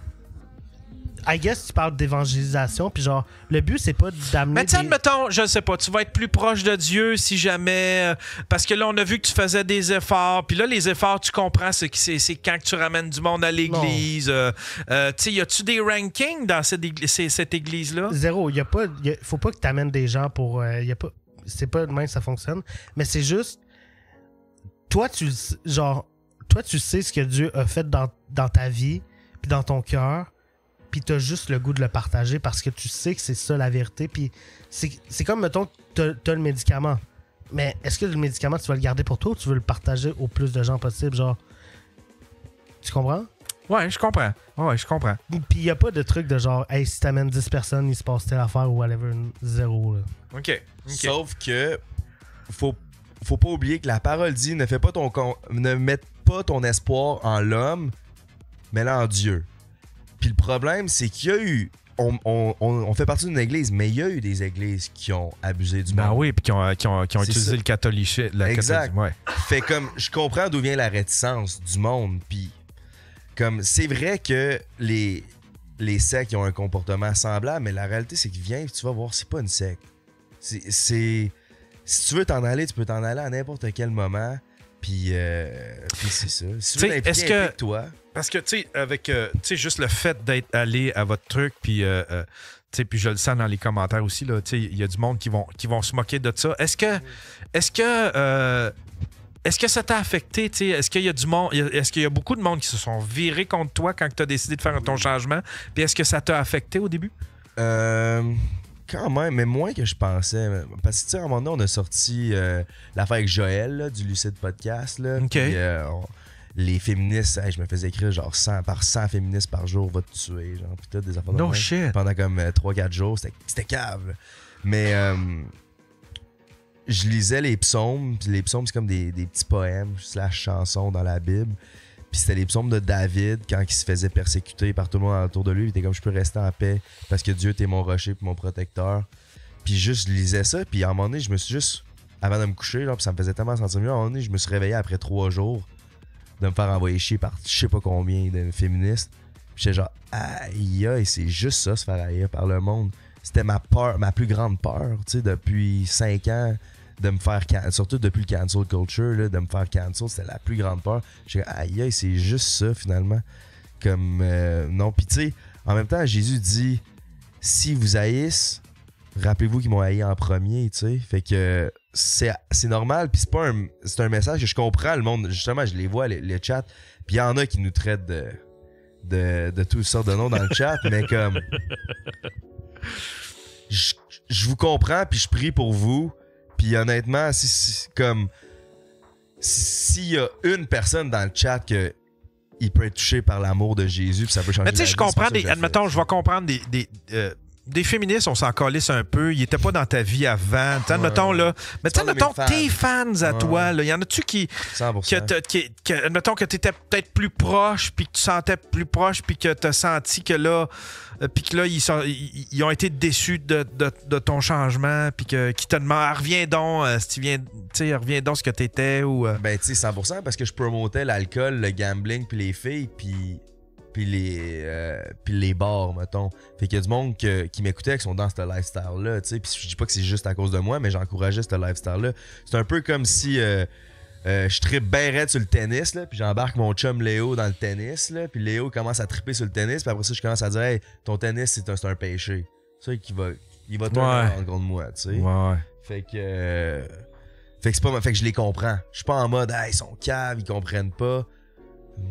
I guess tu parles d'évangélisation, puis genre, le but, c'est pas d'amener... Mais tiens, admettons, je sais pas, tu vas être plus proche de Dieu si jamais... parce que là, on a vu que tu faisais des efforts, puis là, les efforts, tu comprends, c'est quand que tu ramènes du monde à l'église. Tu sais, y a-tu des rankings dans cette église-là? Zéro. Faut pas que tu amènes des gens pour... c'est pas de même que ça fonctionne, mais c'est juste... Toi, tu sais ce que Dieu a fait dans ta vie, puis dans ton cœur, puis t'as juste le goût de le partager parce que tu sais que c'est ça la vérité. Puis c'est comme, mettons, t'as le médicament. Mais est-ce que le médicament, tu vas le garder pour toi ou tu veux le partager au plus de gens possible? Genre, tu comprends? Ouais, je comprends. Ouais, je comprends. Puis il n'y a pas de truc de genre, hey, si t'amènes 10 personnes, il se passe telle affaire ou whatever, 0. Là. OK. Sauf que faut pas oublier que la parole dit ne mette pas ton espoir en l'homme, mais là en Dieu. Puis le problème, c'est qu'il y a eu. On fait partie d'une église, mais il y a eu des églises qui ont abusé du monde. Ben oui, puis qui ont utilisé ça. le catholicisme. Exact. Ouais. Fait comme, je comprends d'où vient la réticence du monde, puis comme, c'est vrai que les sectes ont un comportement semblable, mais la réalité, c'est que viens, tu vas voir, c'est pas une secte. Si tu veux t'en aller, tu peux t'en aller à n'importe quel moment, puis c'est ça. Si tu veux t'impliquer, implique-toi. Parce que, tu sais, avec, tu sais, juste le fait d'être allé à votre truc, puis, tu sais, puis je le sens dans les commentaires aussi, là, tu sais, il y a du monde qui vont se moquer de ça. Est-ce que ça t'a affecté, tu sais? Est-ce qu'il y a du monde, est-ce qu'il y a beaucoup de monde qui se sont virés contre toi quand tu as décidé de faire ton changement? Puis est-ce que ça t'a affecté au début? Quand même, mais moins que je pensais. Parce que, tu sais, à un moment donné, on a sorti l'affaire avec Joël, là, du Lucide Podcast, là. OK. Puis, les féministes, je me faisais écrire genre 100 féministes par jour, va te tuer, genre, pis des affaires de No même. shit. Pendant comme 3-4 jours, c'était cave, là. Mais je lisais les psaumes, puis les psaumes, c'est comme des petits poèmes / chansons dans la Bible. Puis c'était les psaumes de David quand il se faisait persécuter par tout le monde autour de lui. Il était comme, je peux rester en paix parce que Dieu t'es mon rocher et mon protecteur. Puis juste, je lisais ça, puis à un moment donné, je me suis juste, avant de me coucher, là, puis ça me faisait tellement sentir mieux, à un moment donné, je me suis réveillé après 3 jours de me faire envoyer chier par je sais pas combien de féministes. Puis j'étais genre, aïe, c'est juste ça, se faire haïr par le monde. C'était ma plus grande peur, tu sais, depuis 5 ans, de me faire surtout depuis le cancel culture, là, de me faire cancel, c'était la plus grande peur. J'étais aïe, c'est juste ça, finalement. Comme, non, puis tu sais, en même temps, Jésus dit, si vous haïssent, rappelez-vous qu'ils m'ont haï en premier, tu sais. Fait que c'est normal, puis c'est un message que je comprends, le monde, justement, je les vois, les chats, puis il y en a qui nous traitent de toutes sortes de noms dans le chat, mais comme, je vous comprends, puis je prie pour vous, puis honnêtement, s'il y a une personne dans le chat que il peut être touché par l'amour de Jésus, puis ça peut changer. Mais tu sais, je comprends, admettons, fait. je vais comprendre des féministes, on s'en calisse un peu. Ils étaient pas dans ta vie avant. Admettons, là. Mais admettons, tes fans à toi, là. Y en a-tu qui. 100%. Admettons que t'étais peut-être plus proche, puis que tu sentais plus proche, puis que t'as senti que là. Puis que là, ils ont été déçus de ton changement, puis qui te demandent, reviens donc, si tu viens, tu sais, reviens donc ce que t'étais, ou. Ben, tu sais, 100%, parce que je promotais l'alcool, le gambling, puis les filles, puis les bars, mettons. Fait qu'il y a du monde qui m'écoutait qui sont dans ce lifestyle-là, tu sais. Puis je dis pas que c'est juste à cause de moi, mais j'encourageais ce lifestyle-là. C'est un peu comme si je trippe bien raide sur le tennis, là, puis j'embarque mon chum Léo dans le tennis, là, puis Léo commence à tripper sur le tennis, puis après ça, je commence à dire, hey, ton tennis, c'est un péché. Tu sais, il va tourner en gros de moi, tu sais. Ouais. Fait que c'est pas, fait que je les comprends. Je suis pas en mode, hey, ils sont caves, ils comprennent pas.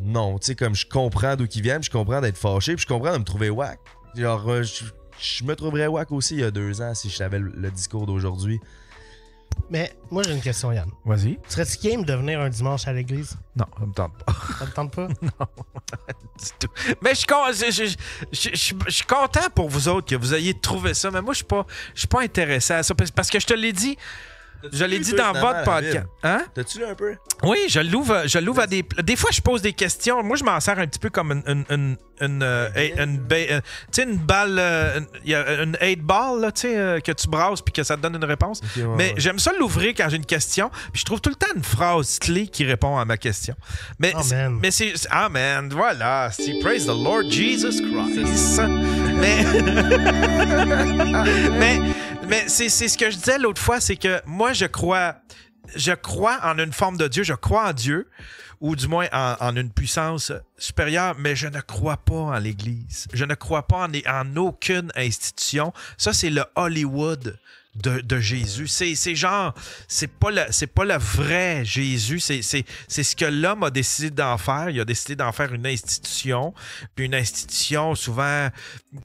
Non, tu sais, comme je comprends d'où ils viennent, je comprends d'être fâché, puis je comprends de me trouver whack. Genre, je me trouverais whack aussi il y a 2 ans si je savais le discours d'aujourd'hui. Mais moi, j'ai une question, Yann. Vas-y. Serais-tu game de venir un dimanche à l'église? Non, ça me tente pas. Ça te tente pas? Non, du tout. Mais je suis content pour vous autres que vous ayez trouvé ça, mais moi, je suis pas intéressé à ça, parce que je te l'ai dit. Je l'ai dit dans votre podcast. Hein? T'as-tu lu un peu? Oui, je l'ouvre à des. Des fois, je pose des questions. Moi, je m'en sers un petit peu comme une balle. Il y a une 8 ball là, que tu brasses puis que ça te donne une réponse. Okay, ouais, mais ouais. j'aime ça l'ouvrir quand j'ai une question. Puis je trouve tout le temps une phrase clé qui répond à ma question. Mais Amen. mais c'est Amen. Voilà. C'est Praise the Lord Jesus Christ. Mais c'est ce que je disais l'autre fois, c'est que moi, je crois en une forme de Dieu, je crois en Dieu, ou du moins en une puissance supérieure, mais je ne crois pas en l'Église. Je ne crois pas en aucune institution. Ça, c'est le Hollywood de Jésus. C'est genre, c'est pas le vrai Jésus, c'est ce que l'homme a décidé d'en faire. Il a décidé d'en faire une institution, puis une institution souvent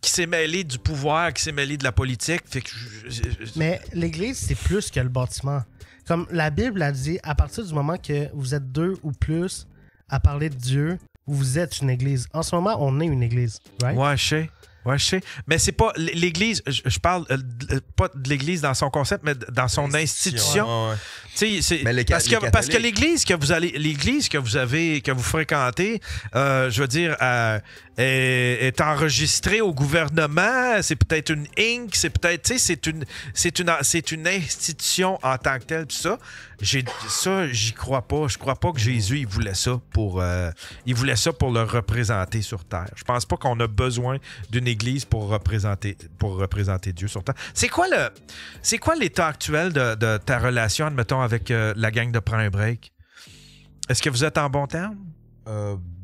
qui s'est mêlée du pouvoir, qui s'est mêlée de la politique. Fait que Mais l'église, c'est plus que le bâtiment. Comme la Bible a dit, à partir du moment que vous êtes 2 ou plus à parler de Dieu, vous êtes une église. En ce moment, on est une église, right? Ouais, je sais. Ouais, je sais. Mais c'est pas l'église, je parle pas de l'église dans son concept, mais dans son institution. Ouais. Tu sais, Mais parce que l'église que vous fréquentez, je veux dire, est enregistrée au gouvernement. C'est peut-être une Inc. C'est peut-être, tu sais, c'est une institution en tant que telle. Tout ça, j'y crois pas. Je crois pas que Jésus il voulait ça pour le représenter sur terre. Je pense pas qu'on a besoin d'une église pour représenter Dieu sur terre. C'est quoi l'état actuel de ta relation, admettons, avec la gang de Prends un break? Est-ce que vous êtes en bon terme?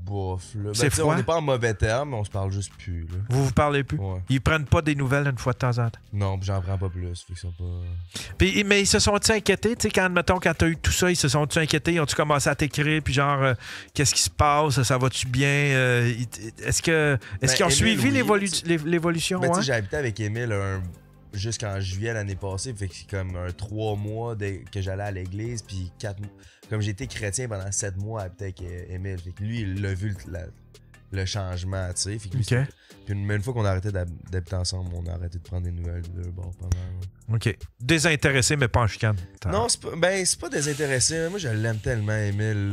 Bof, là. C'est froid? On n'est pas en mauvais terme, mais on se parle juste plus, là. Vous parlez plus? Ouais. Ils prennent pas des nouvelles une fois de temps en temps? Non, j'en prends pas plus. Fait que ça pas... Puis, mais ils se sont-ils inquiétés? Tu sais, quand t'as eu tout ça, ils se sont-ils inquiétés? Ils ont-tu commencé à t'écrire? Puis genre, qu'est-ce qui se passe? Ça va-tu bien? Est-ce qu'ils ont suivi l'évolution? Ben, Ouais? tu sais, j'ai habité avec Émile jusqu'en juillet l'année passée. Fait que c'est comme 3 mois que j'allais à l'église. Puis 4 mois. Comme j'ai été chrétien pendant 7 mois à habiter avec Émile. Fait que lui, il a vu le changement, tu sais. Fait que lui, puis une fois qu'on a arrêté d'habiter ensemble, on a arrêté de prendre des nouvelles de bord pas mal. OK. Désintéressé, mais pas en chicane. Non, c'est pas désintéressé. Moi, je l'aime tellement, Émile.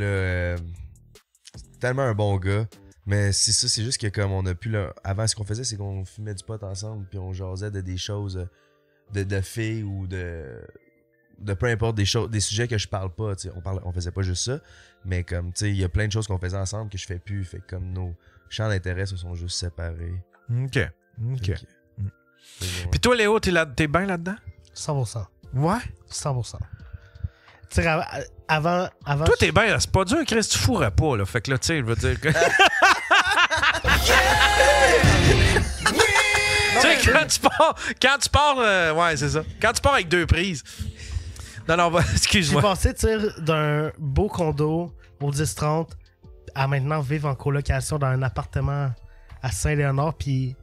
C'est tellement un bon gars. Mais c'est ça, c'est juste que comme on a pu... Avant, ce qu'on faisait, c'est qu'on fumait du pot ensemble, puis on jasait de des choses de filles ou de peu importe des sujets que je parle pas. On faisait pas juste ça, mais comme, tu sais, il y a plein de choses qu'on faisait ensemble que je fais plus. Fait que comme nos champs d'intérêt se sont juste séparés. OK. Puis toi, Léo, t'es bien là-dedans? 100%. Ouais? 100%. Tu sais, avant... Toi, t'es bien, c'est pas dur, Chris, tu fourrais pas, là. Fait que là, tu sais, je veux dire que... Tu sais, quand tu pars, ouais, c'est ça. Quand tu pars avec 2 prises. Non, excuse-moi. J'ai passé, tu sais, d'un beau condo au 10-30 à maintenant vivre en colocation dans un appartement à Saint-Léonard, puis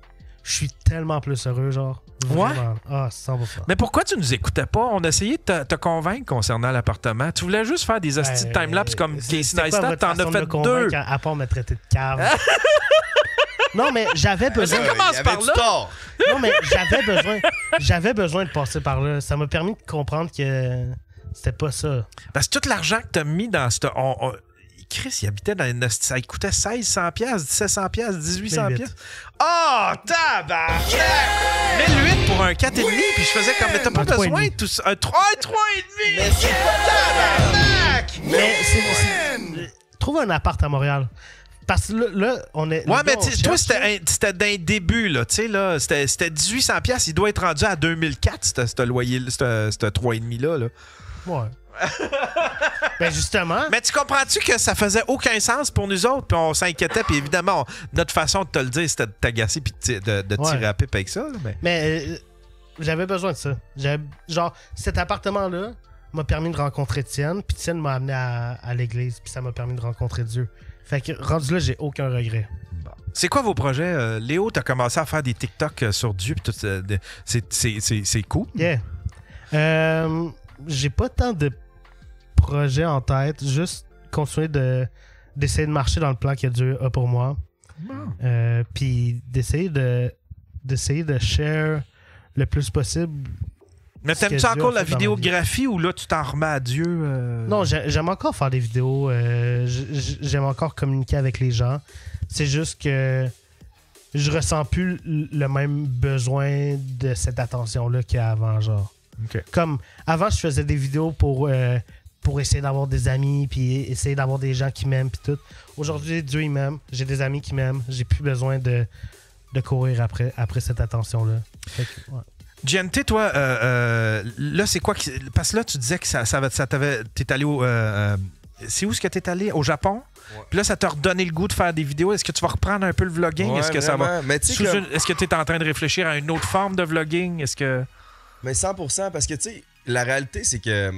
je suis tellement plus heureux, genre. Vraiment. Ouais? Ah, 100%. Mais pourquoi tu nous écoutais pas? On a essayé de te convaincre concernant l'appartement. Tu voulais juste faire des hosties de timelapse comme Casey Neistat, t'en as fait 2. À part me traiter de cave. Non, mais j'avais besoin... Ça commence par là. Non, mais j'avais besoin de passer par là. Ça m'a permis de comprendre que c'était pas ça. Parce que tout l'argent que t'as mis dans cette... Chris, il habitait dans une... Ça coûtait 1600$, 1700$, 1800$. Oh, tabarnak! 1008 pour un 4,5$, puis je faisais comme... Mais t'as pas besoin de tout ça. Un 3,5$! Mais c'est pas tabarnak! Mais trouve un appart à Montréal. Parce que là, on est... Ouais, mais toi, c'était d'un début, là. Tu sais, là, c'était 1800$. Il doit être rendu à 2004, ce loyer, ce 3,5$, là. Ouais. Ben justement. Mais tu comprends-tu que ça faisait aucun sens pour nous autres, puis on s'inquiétait, puis évidemment, notre façon de te le dire, c'était de t'agacer puis de tirer à pipe avec ça. Là, mais j'avais besoin de ça. Genre, cet appartement-là m'a permis de rencontrer Étienne, puis Étienne m'a amené à l'église, puis ça m'a permis de rencontrer Dieu. Fait que rendu là, j'ai aucun regret. Bon. C'est quoi vos projets? Léo, t'as commencé à faire des TikTok sur Dieu, puis tout, c'est cool. Yeah. J'ai pas tant de projets en tête, juste continuer d'essayer de marcher dans le plan que Dieu a pour moi. Puis d'essayer de share le plus possible. Mais t'aimes-tu encore la vidéographie ou là tu t'en remets à Dieu? Non, j'aime encore faire des vidéos. J'aime encore communiquer avec les gens. C'est juste que je ressens plus le même besoin de cette attention-là qu'avant, genre. Okay. Comme avant, je faisais des vidéos pour essayer d'avoir des amis, puis essayer d'avoir des gens qui m'aiment, puis tout. Aujourd'hui, Dieu, il m'aime. J'ai des amis qui m'aiment. J'ai plus besoin de courir après cette attention-là. Fait que, ouais. GNT, toi, là, c'est quoi? Parce que là, tu disais que ça t'avait... T'es allé au... c'est où est-ce que t'es allé? Au Japon? Ouais. Puis là, ça t'a redonné le goût de faire des vidéos. Est-ce que tu vas reprendre un peu le vlogging? Ouais, est-ce que vraiment. Ça va... Est-ce que t'es en train de réfléchir à une autre forme de vlogging? Est-ce que... Mais 100%, parce que, tu sais, la réalité, c'est que...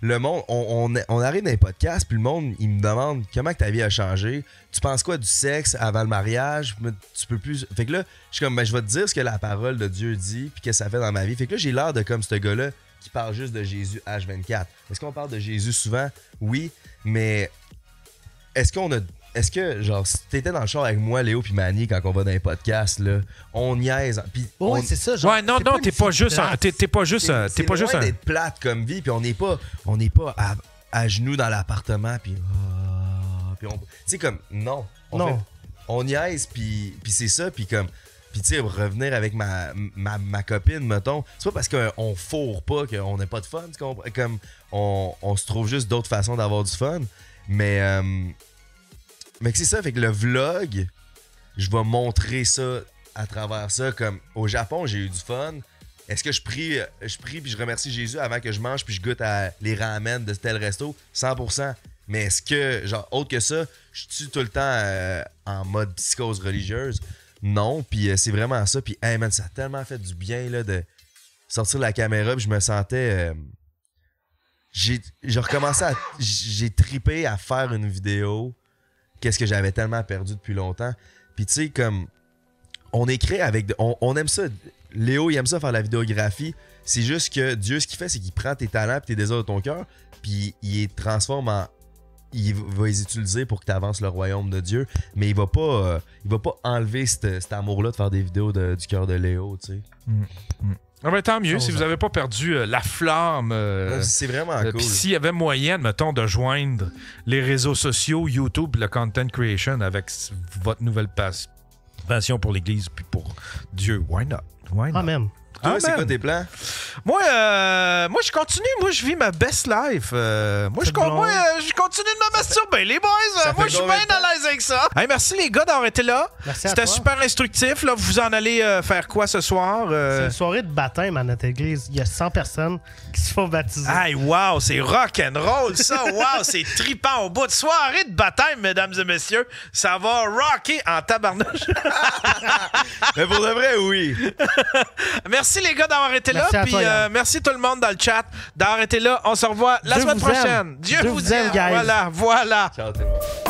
le monde, on arrive dans les podcasts, puis le monde, il me demande comment que ta vie a changé. Tu penses quoi du sexe avant le mariage? Tu peux plus. Fait que là, je suis comme, ben, je vais te dire ce que la parole de Dieu dit, puis qu'est-ce que ça fait dans ma vie. Fait que là, j'ai l'air de comme ce gars-là qui parle juste de Jésus H24. Est-ce qu'on parle de Jésus souvent? Oui, mais est-ce que, genre, si t'étais dans le char avec moi, Léo puis Manny, quand on va dans les podcasts, là, on niaise. Puis Ouais, c'est ça. Genre, Ouais, non, t'es pas juste un. T'es pas juste un. c'est loin d'être plate comme vie, puis on n'est pas à genoux dans l'appartement, puis tu sais, comme, non. Non. On niaise, puis c'est ça, puis comme. Puis tu sais, revenir avec ma copine, mettons, c'est pas parce qu'on fourre pas qu'on n'a pas de fun, tu comprends? Comme, on se trouve juste d'autres façons d'avoir du fun, mais que c'est ça, fait que le vlog, je vais montrer ça à travers ça. Comme au Japon, j'ai eu du fun. Est-ce que je prie puis je remercie Jésus avant que je mange puis je goûte à les ramen de tel resto? 100%. Mais est-ce que, genre, autre que ça, je suis tout le temps en mode psychose religieuse? Non, puis c'est vraiment ça. Puis, hey man, ça a tellement fait du bien là, de sortir la caméra, puis je me sentais... j'ai recommencé j'ai trippé à faire une vidéo. Qu'est-ce que j'avais tellement perdu depuis longtemps. Puis tu sais, comme, on écrit avec... On aime ça. Léo, il aime ça faire la vidéographie. C'est juste que Dieu, ce qu'il fait, c'est qu'il prend tes talents et tes désirs de ton cœur, puis il les transforme en... Il va les utiliser pour que tu avances le royaume de Dieu, mais il va pas enlever cet amour-là de faire des vidéos du cœur de Léo, tu sais. Ah ben, tant mieux, si vous n'avez pas perdu la flamme. C'est vraiment cool. Puis s'il y avait moyen, mettons, de joindre les réseaux sociaux, YouTube, le content creation avec votre nouvelle passion pour l'Église puis pour Dieu, why not? Why not? Amen. Toi, c'est quoi tes plans? Moi, je continue. Moi, je vis ma best life. Moi, je continue de me masturber, les boys. Moi, je suis bien à l'aise avec ça. Hey, merci, les gars, d'avoir été là. C'était super instructif. Là, vous en allez faire quoi ce soir? C'est une soirée de baptême à notre église. Il y a 100 personnes qui se font baptiser. Hey, wow, c'est rock'n'roll, ça. Wow, c'est trippant au bout de soirée de baptême, mesdames et messieurs. Ça va rocker en tabarnouche. Mais pour de vrai, oui. Merci les gars d'avoir été là. Puis merci tout le monde dans le chat d'avoir été là. On se revoit la semaine prochaine. Dieu vous aime, guys. Voilà. Ciao tout le monde.